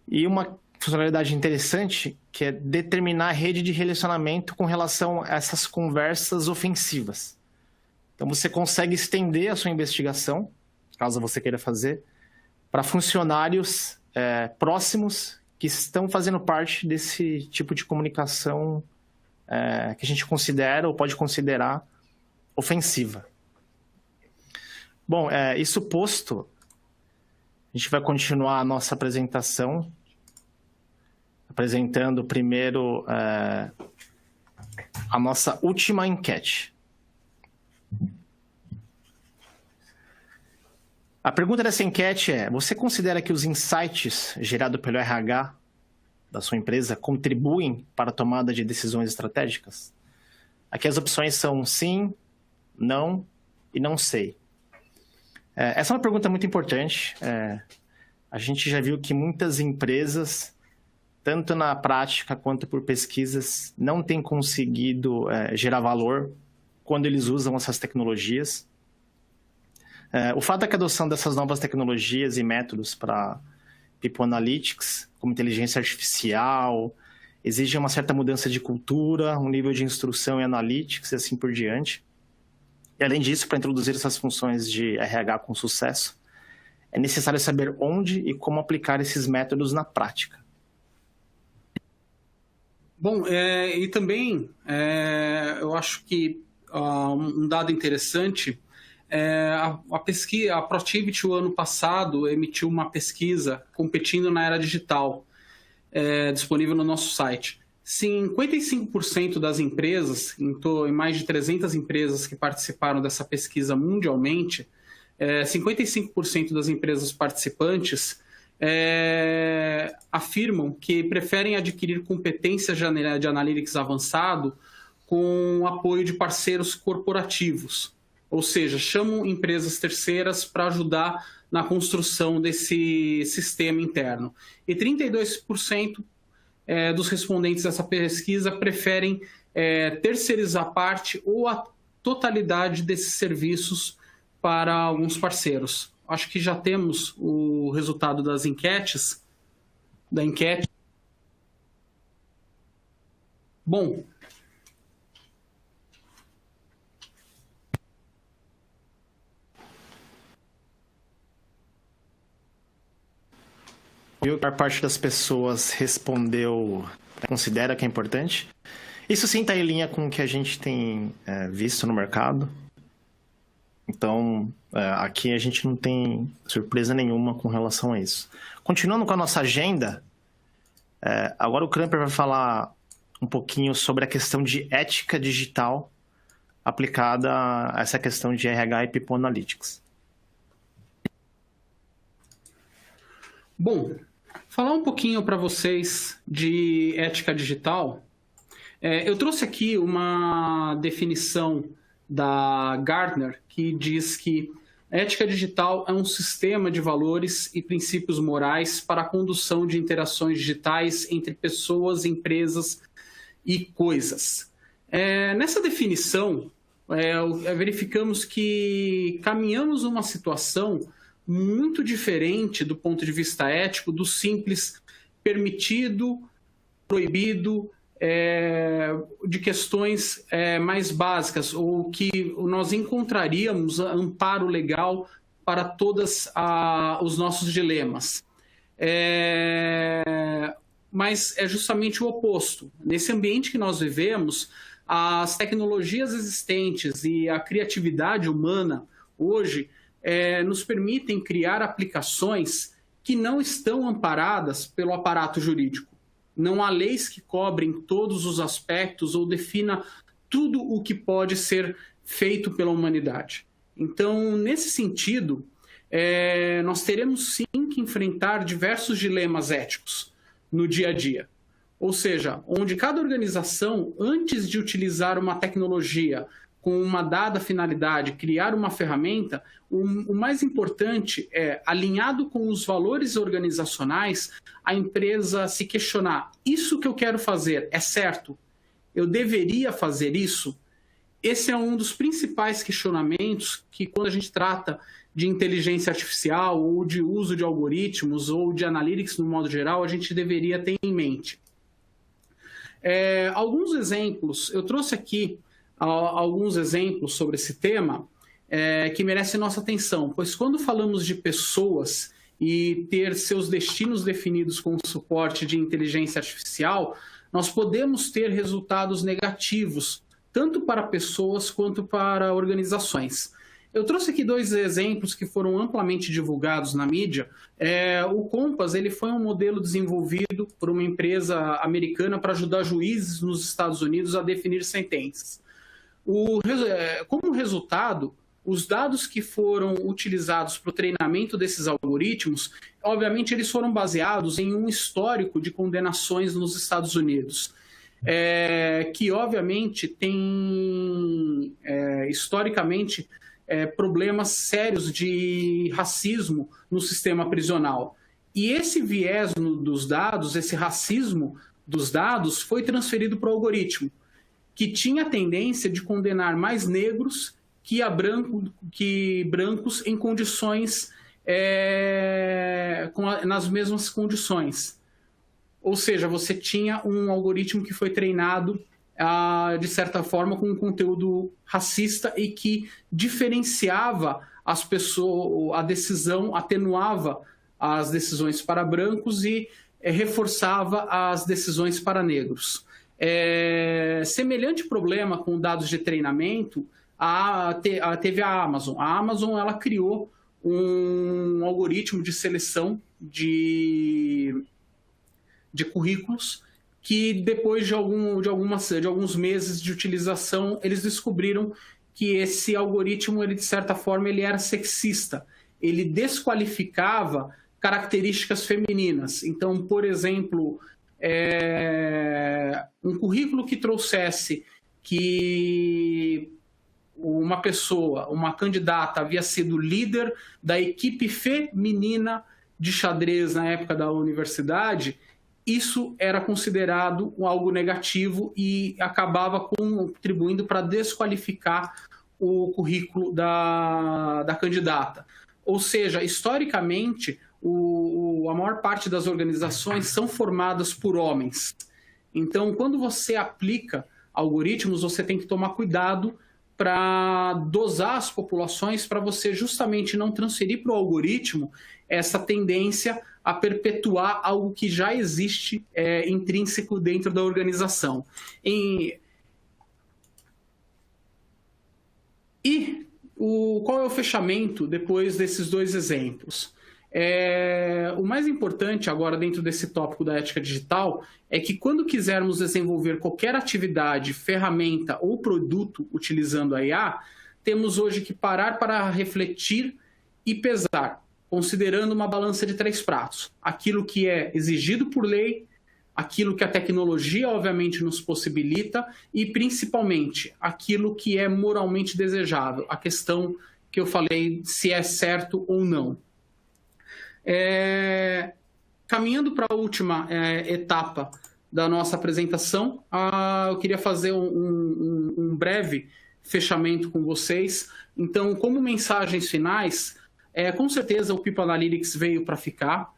E uma funcionalidade interessante, que é determinar a rede de relacionamento com relação a essas conversas ofensivas. Então, você consegue estender a sua investigação, caso você queira fazer, para funcionários próximos que estão fazendo parte desse tipo de comunicação que a gente considera ou pode considerar ofensiva. Bom, isso posto, a gente vai continuar a nossa apresentação apresentando primeiro a nossa última enquete. A pergunta dessa enquete é: você considera que os insights gerados pelo RH da sua empresa contribuem para a tomada de decisões estratégicas? Aqui as opções são sim, não e não sei. Essa é uma pergunta muito importante. A gente já viu que muitas empresas, tanto na prática quanto por pesquisas, não têm conseguido gerar valor quando eles usam essas tecnologias. O fato é que a adoção dessas novas tecnologias e métodos para People Analytics, como inteligência artificial, exige uma certa mudança de cultura, um nível de instrução em Analytics e assim por diante. E além disso, para introduzir essas funções de RH com sucesso, é necessário saber onde e como aplicar esses métodos na prática. Bom, e também eu acho que um dado interessante, a pesquisa, a Protiviti, o ano passado, emitiu uma pesquisa competindo na era digital, disponível no nosso site. 55% das empresas, em mais de 300 empresas que participaram dessa pesquisa mundialmente, 55% das empresas participantes afirmam que preferem adquirir competências de analytics avançado com o apoio de parceiros corporativos, ou seja, chamam empresas terceiras para ajudar na construção desse sistema interno. E 32% dos respondentes dessa pesquisa preferem terceirizar parte ou a totalidade desses serviços para alguns parceiros. Acho que já temos o resultado das enquetes. Da enquete. Bom. Viu que a maior parte das pessoas respondeu, considera que é importante. Isso sim está em linha com o que a gente tem visto no mercado. Então, aqui a gente não tem surpresa nenhuma com relação a isso. Continuando com a nossa agenda, agora o Kramper vai falar um pouquinho sobre a questão de ética digital aplicada a essa questão de RH e People Analytics. Bom, falar um pouquinho para vocês de ética digital. Eu trouxe aqui uma definição da Gartner, que diz que a ética digital é um sistema de valores e princípios morais para a condução de interações digitais entre pessoas, empresas e coisas. Nessa definição, verificamos que caminhamos numa situação muito diferente do ponto de vista ético do simples permitido, proibido, de questões mais básicas, ou que nós encontraríamos amparo legal para todos os nossos dilemas. Mas é justamente o oposto. Nesse ambiente que nós vivemos, as tecnologias existentes e a criatividade humana hoje nos permitem criar aplicações que não estão amparadas pelo aparato jurídico. Não há leis que cobrem todos os aspectos ou defina tudo o que pode ser feito pela humanidade. Então, nesse sentido, nós teremos sim que enfrentar diversos dilemas éticos no dia a dia. Ou seja, onde cada organização, antes de utilizar uma tecnologia com uma dada finalidade, criar uma ferramenta, o mais importante é, alinhado com os valores organizacionais, a empresa se questionar: isso que eu quero fazer é certo? Eu deveria fazer isso? Esse é um dos principais questionamentos que, quando a gente trata de inteligência artificial ou de uso de algoritmos ou de analytics no modo geral, a gente deveria ter em mente. Alguns exemplos, eu trouxe aqui alguns exemplos sobre esse tema que merecem nossa atenção, pois quando falamos de pessoas e ter seus destinos definidos com o suporte de inteligência artificial, nós podemos ter resultados negativos, tanto para pessoas quanto para organizações. Eu trouxe aqui 2 exemplos que foram amplamente divulgados na mídia. O Compass ele foi um modelo desenvolvido por uma empresa americana para ajudar juízes nos Estados Unidos a definir sentenças. Como resultado, os dados que foram utilizados para o treinamento desses algoritmos, obviamente eles foram baseados em um histórico de condenações nos Estados Unidos, que obviamente tem, historicamente, problemas sérios de racismo no sistema prisional. E esse viés dos dados, esse racismo dos dados, foi transferido para o algoritmo, que tinha a tendência de condenar mais negros que brancos em condições, nas mesmas condições. Ou seja, você tinha um algoritmo que foi treinado, de certa forma, com um conteúdo racista e que diferenciava as pessoas, a decisão, atenuava as decisões para brancos e reforçava as decisões para negros. Semelhante problema com dados de treinamento teve a Amazon. A Amazon ela criou um algoritmo de seleção de currículos que depois de alguns meses de utilização, eles descobriram que esse algoritmo, ele, de certa forma, ele era sexista. Ele desqualificava características femininas. Então, por exemplo, um currículo que trouxesse que uma candidata havia sido líder da equipe feminina de xadrez na época da universidade, isso era considerado algo negativo e acabava contribuindo para desqualificar o currículo da candidata. Ou seja, historicamente, a maior parte das organizações são formadas por homens. Então, quando você aplica algoritmos, você tem que tomar cuidado para dosar as populações, para você justamente não transferir para o algoritmo essa tendência a perpetuar algo que já existe intrínseco dentro da organização. Qual é o fechamento depois desses 2 exemplos? O mais importante agora dentro desse tópico da ética digital é que quando quisermos desenvolver qualquer atividade, ferramenta ou produto utilizando a IA, temos hoje que parar para refletir e pesar, considerando uma balança de 3 pratos. Aquilo que é exigido por lei, aquilo que a tecnologia obviamente nos possibilita e principalmente aquilo que é moralmente desejável, a questão que eu falei se é certo ou não. Caminhando para a última etapa da nossa apresentação, eu queria fazer um breve fechamento com vocês. Então, como mensagens finais, com certeza o People Analytics veio para ficar.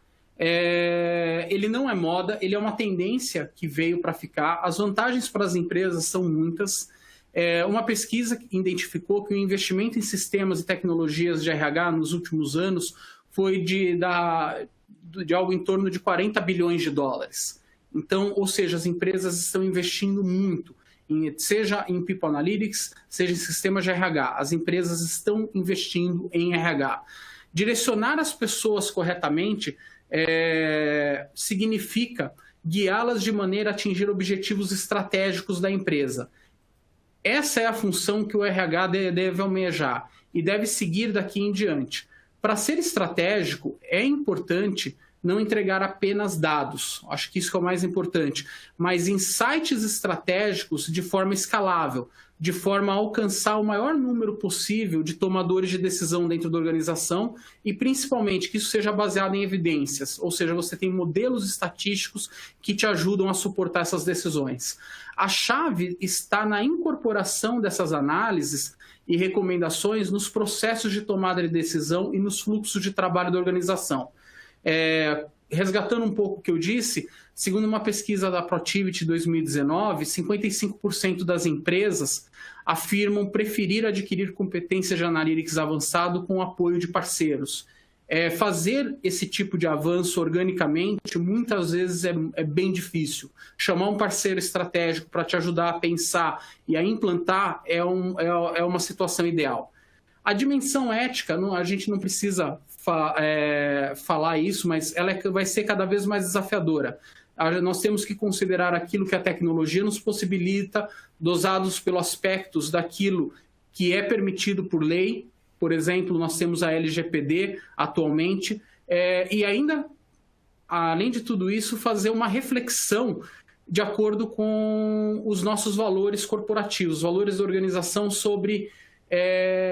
Ele não é moda, ele é uma tendência que veio para ficar. As vantagens para as empresas são muitas. Uma pesquisa identificou que o investimento em sistemas e tecnologias de RH nos últimos anos foi de algo em torno de 40 bilhões de dólares. Então, ou seja, as empresas estão investindo muito, seja em People Analytics, seja em sistemas de RH. As empresas estão investindo em RH. Direcionar as pessoas corretamente significa guiá-las de maneira a atingir objetivos estratégicos da empresa. Essa é a função que o RH deve almejar e deve seguir daqui em diante. Para ser estratégico, é importante não entregar apenas dados, acho que isso é o mais importante, mas insights estratégicos de forma escalável, de forma a alcançar o maior número possível de tomadores de decisão dentro da organização e, principalmente, que isso seja baseado em evidências, ou seja, você tem modelos estatísticos que te ajudam a suportar essas decisões. A chave está na incorporação dessas análises e recomendações nos processos de tomada de decisão e nos fluxos de trabalho da organização. Resgatando um pouco o que eu disse, segundo uma pesquisa da Protiviti 2019, 55% das empresas afirmam preferir adquirir competência de analytics avançado com o apoio de parceiros. Fazer esse tipo de avanço organicamente, muitas vezes é bem difícil. Chamar um parceiro estratégico para te ajudar a pensar e a implantar é uma situação ideal. A dimensão ética, a gente não precisa falar isso, mas ela vai ser cada vez mais desafiadora. Nós temos que considerar aquilo que a tecnologia nos possibilita, dosados pelos aspectos daquilo que é permitido por lei. Por exemplo, nós temos a LGPD atualmente, e ainda, além de tudo isso, fazer uma reflexão de acordo com os nossos valores corporativos, os valores da organização sobre,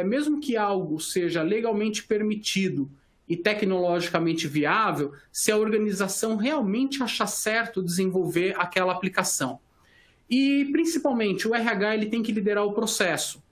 mesmo que algo seja legalmente permitido e tecnologicamente viável, se a organização realmente achar certo desenvolver aquela aplicação. E, principalmente, o RH ele tem que liderar o processo.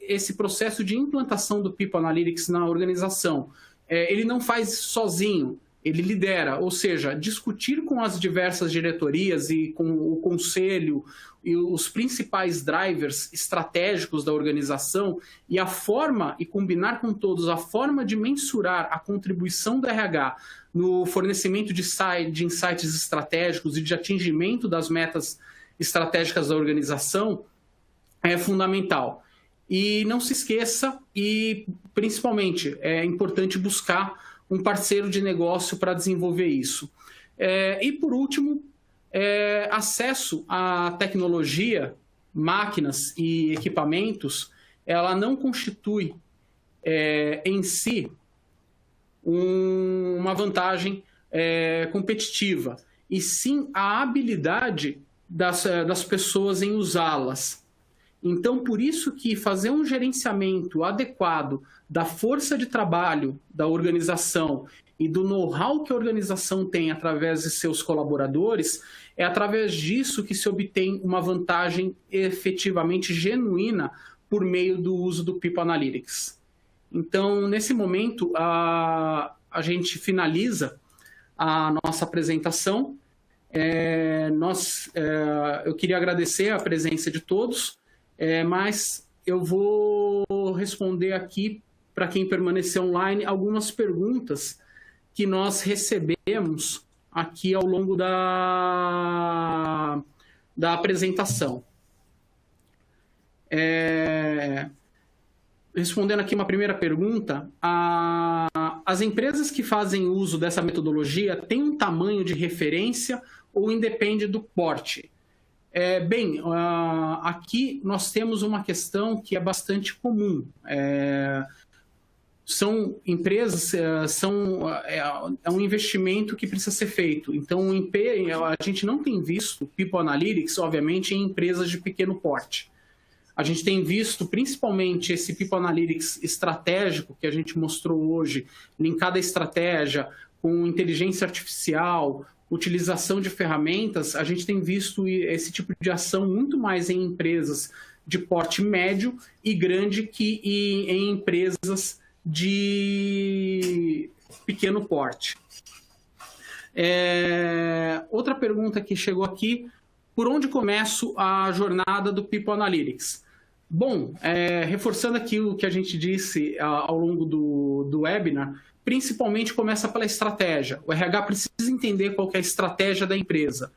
Esse processo de implantação do People Analytics na organização, ele não faz sozinho, ele lidera, ou seja, discutir com as diversas diretorias e com o conselho e os principais drivers estratégicos da organização e combinar com todos a forma de mensurar a contribuição do RH no fornecimento de insights estratégicos e de atingimento das metas estratégicas da organização é fundamental. E não se esqueça, e principalmente é importante buscar um parceiro de negócio para desenvolver isso. E por último, acesso à tecnologia, máquinas e equipamentos, ela não constitui em si uma vantagem competitiva, e sim a habilidade das pessoas em usá-las. Então, por isso que fazer um gerenciamento adequado da força de trabalho da organização e do know-how que a organização tem através de seus colaboradores, é através disso que se obtém uma vantagem efetivamente genuína por meio do uso do People Analytics. Então, nesse momento, a gente finaliza a nossa apresentação. Eu queria agradecer a presença de todos, mas eu vou responder aqui, para quem permanecer online, algumas perguntas que nós recebemos aqui ao longo da apresentação. Respondendo aqui uma primeira pergunta, as empresas que fazem uso dessa metodologia têm um tamanho de referência ou independe do porte? Aqui nós temos uma questão que é bastante comum. São empresas, é um investimento que precisa ser feito. Então, a gente não tem visto People Analytics, obviamente, em empresas de pequeno porte. A gente tem visto, principalmente, esse People Analytics estratégico que a gente mostrou hoje, linkado à estratégia, com inteligência artificial, utilização de ferramentas, a gente tem visto esse tipo de ação muito mais em empresas de porte médio e grande que em empresas de pequeno porte. Outra pergunta que chegou aqui: por onde começo a jornada do People Analytics? Bom, reforçando aqui o que a gente disse ao longo do webinar, principalmente começa pela estratégia. O RH precisa entender qual que é a estratégia da empresa.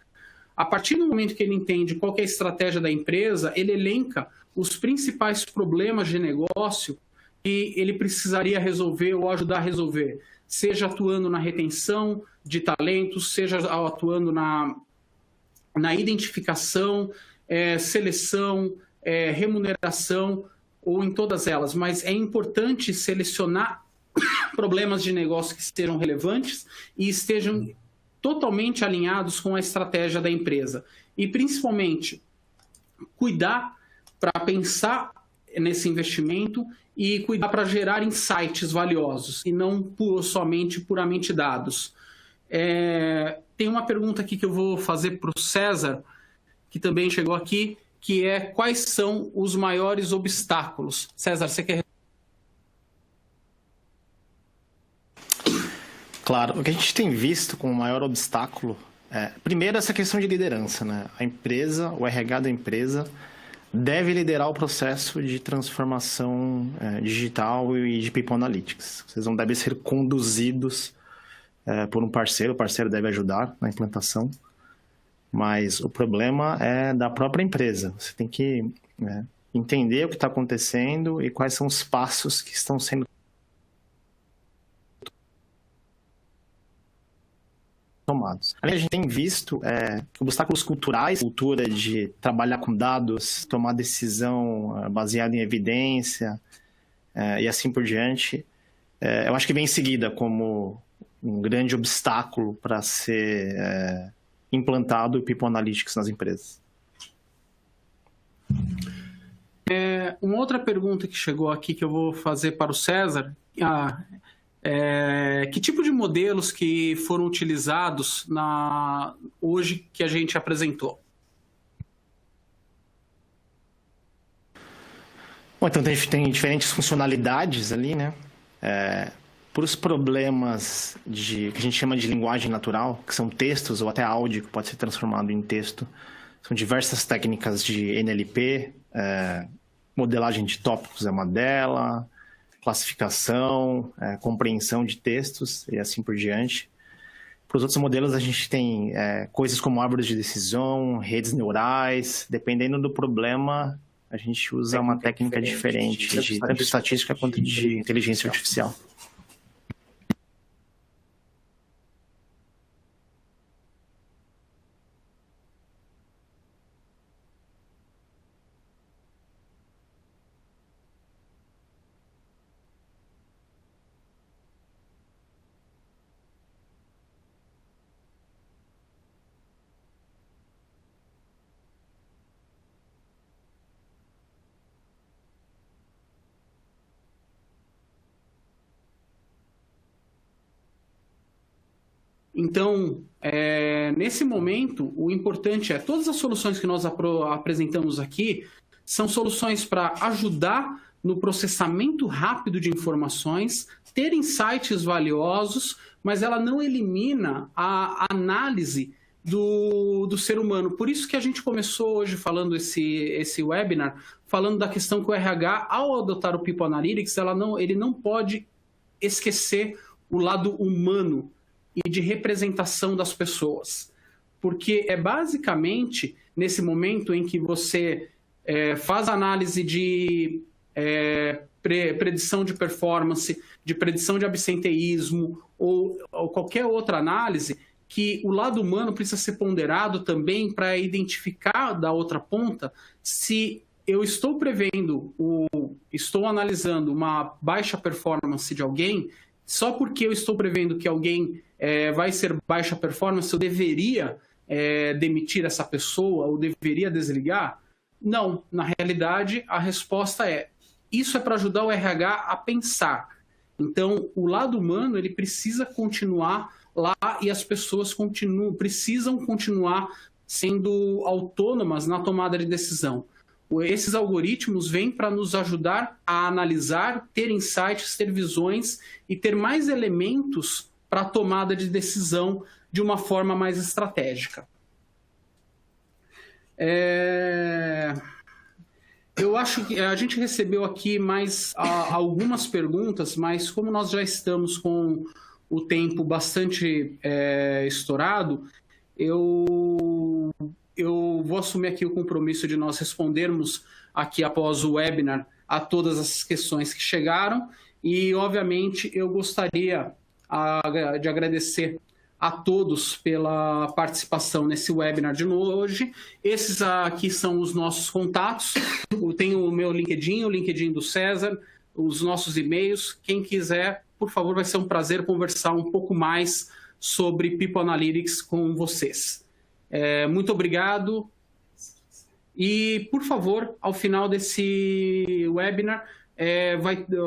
A partir do momento que ele entende qual que é a estratégia da empresa, ele elenca os principais problemas de negócio que ele precisaria resolver ou ajudar a resolver, seja atuando na retenção de talentos, seja atuando na identificação, seleção, remuneração, ou em todas elas. Mas é importante selecionar problemas de negócio que estejam relevantes e estejam totalmente alinhados com a estratégia da empresa. E, principalmente, cuidar para pensar nesse investimento e cuidar para gerar insights valiosos e não somente puramente dados. Tem uma pergunta aqui que eu vou fazer para o César, que também chegou aqui, que é: quais são os maiores obstáculos? César, você quer... Claro, o que a gente tem visto como maior obstáculo primeiro, essa questão de liderança, né? A empresa, o RH da empresa, deve liderar o processo de transformação digital e de People Analytics. Vocês não devem ser conduzidos por um parceiro, o parceiro deve ajudar na implantação, mas o problema é da própria empresa. Você tem que entender o que está acontecendo e quais são os passos que estão sendo tomados. A gente tem visto obstáculos culturais, cultura de trabalhar com dados, tomar decisão baseada em evidência e assim por diante. Eu acho que vem em seguida como um grande obstáculo para ser implantado o People Analytics nas empresas. Uma outra pergunta que chegou aqui que eu vou fazer para o César. Que tipo de modelos que foram utilizados hoje que a gente apresentou? Bom, então tem diferentes funcionalidades ali, né? Por os problemas que a gente chama de linguagem natural, que são textos ou até áudio que pode ser transformado em texto, são diversas técnicas de NLP, modelagem de tópicos é uma delas, classificação, compreensão de textos e assim por diante. Para os outros modelos, a gente tem coisas como árvores de decisão, redes neurais. Dependendo do problema, a gente usa uma técnica diferente, tanto de estatística quanto de inteligência artificial. Então, nesse momento, o importante todas as soluções que nós apresentamos aqui são soluções para ajudar no processamento rápido de informações, ter insights valiosos, mas ela não elimina a análise do ser humano. Por isso que a gente começou hoje falando esse webinar, falando da questão que o RH, ao adotar o People Analytics, ele não pode esquecer o lado humano e de representação das pessoas. Porque é basicamente nesse momento em que você faz análise de predição de performance, de predição de absenteísmo ou qualquer outra análise, que o lado humano precisa ser ponderado também para identificar da outra ponta se eu estou estou analisando uma baixa performance de alguém. Só porque eu estou prevendo que alguém vai ser baixa performance, eu deveria demitir essa pessoa ou deveria desligar? Não, na realidade a resposta isso é para ajudar o RH a pensar. Então, o lado humano ele precisa continuar lá e as pessoas precisam continuar sendo autônomas na tomada de decisão. Esses algoritmos vêm para nos ajudar a analisar, ter insights, ter visões e ter mais elementos para a tomada de decisão de uma forma mais estratégica. Eu acho que a gente recebeu aqui mais algumas perguntas, mas como nós já estamos com o tempo bastante estourado, eu vou assumir aqui o compromisso de nós respondermos aqui após o webinar a todas as questões que chegaram e, obviamente, eu gostaria de agradecer a todos pela participação nesse webinar de hoje. Esses aqui são os nossos contatos. Eu tenho o meu LinkedIn, o LinkedIn do César, os nossos e-mails. Quem quiser, por favor, vai ser um prazer conversar um pouco mais sobre People Analytics com vocês. Muito obrigado e, por favor, ao final desse webinar,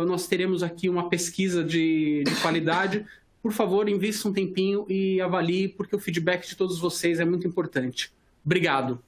nós teremos aqui uma pesquisa de qualidade. Por favor, invista um tempinho e avalie, porque o feedback de todos vocês é muito importante. Obrigado.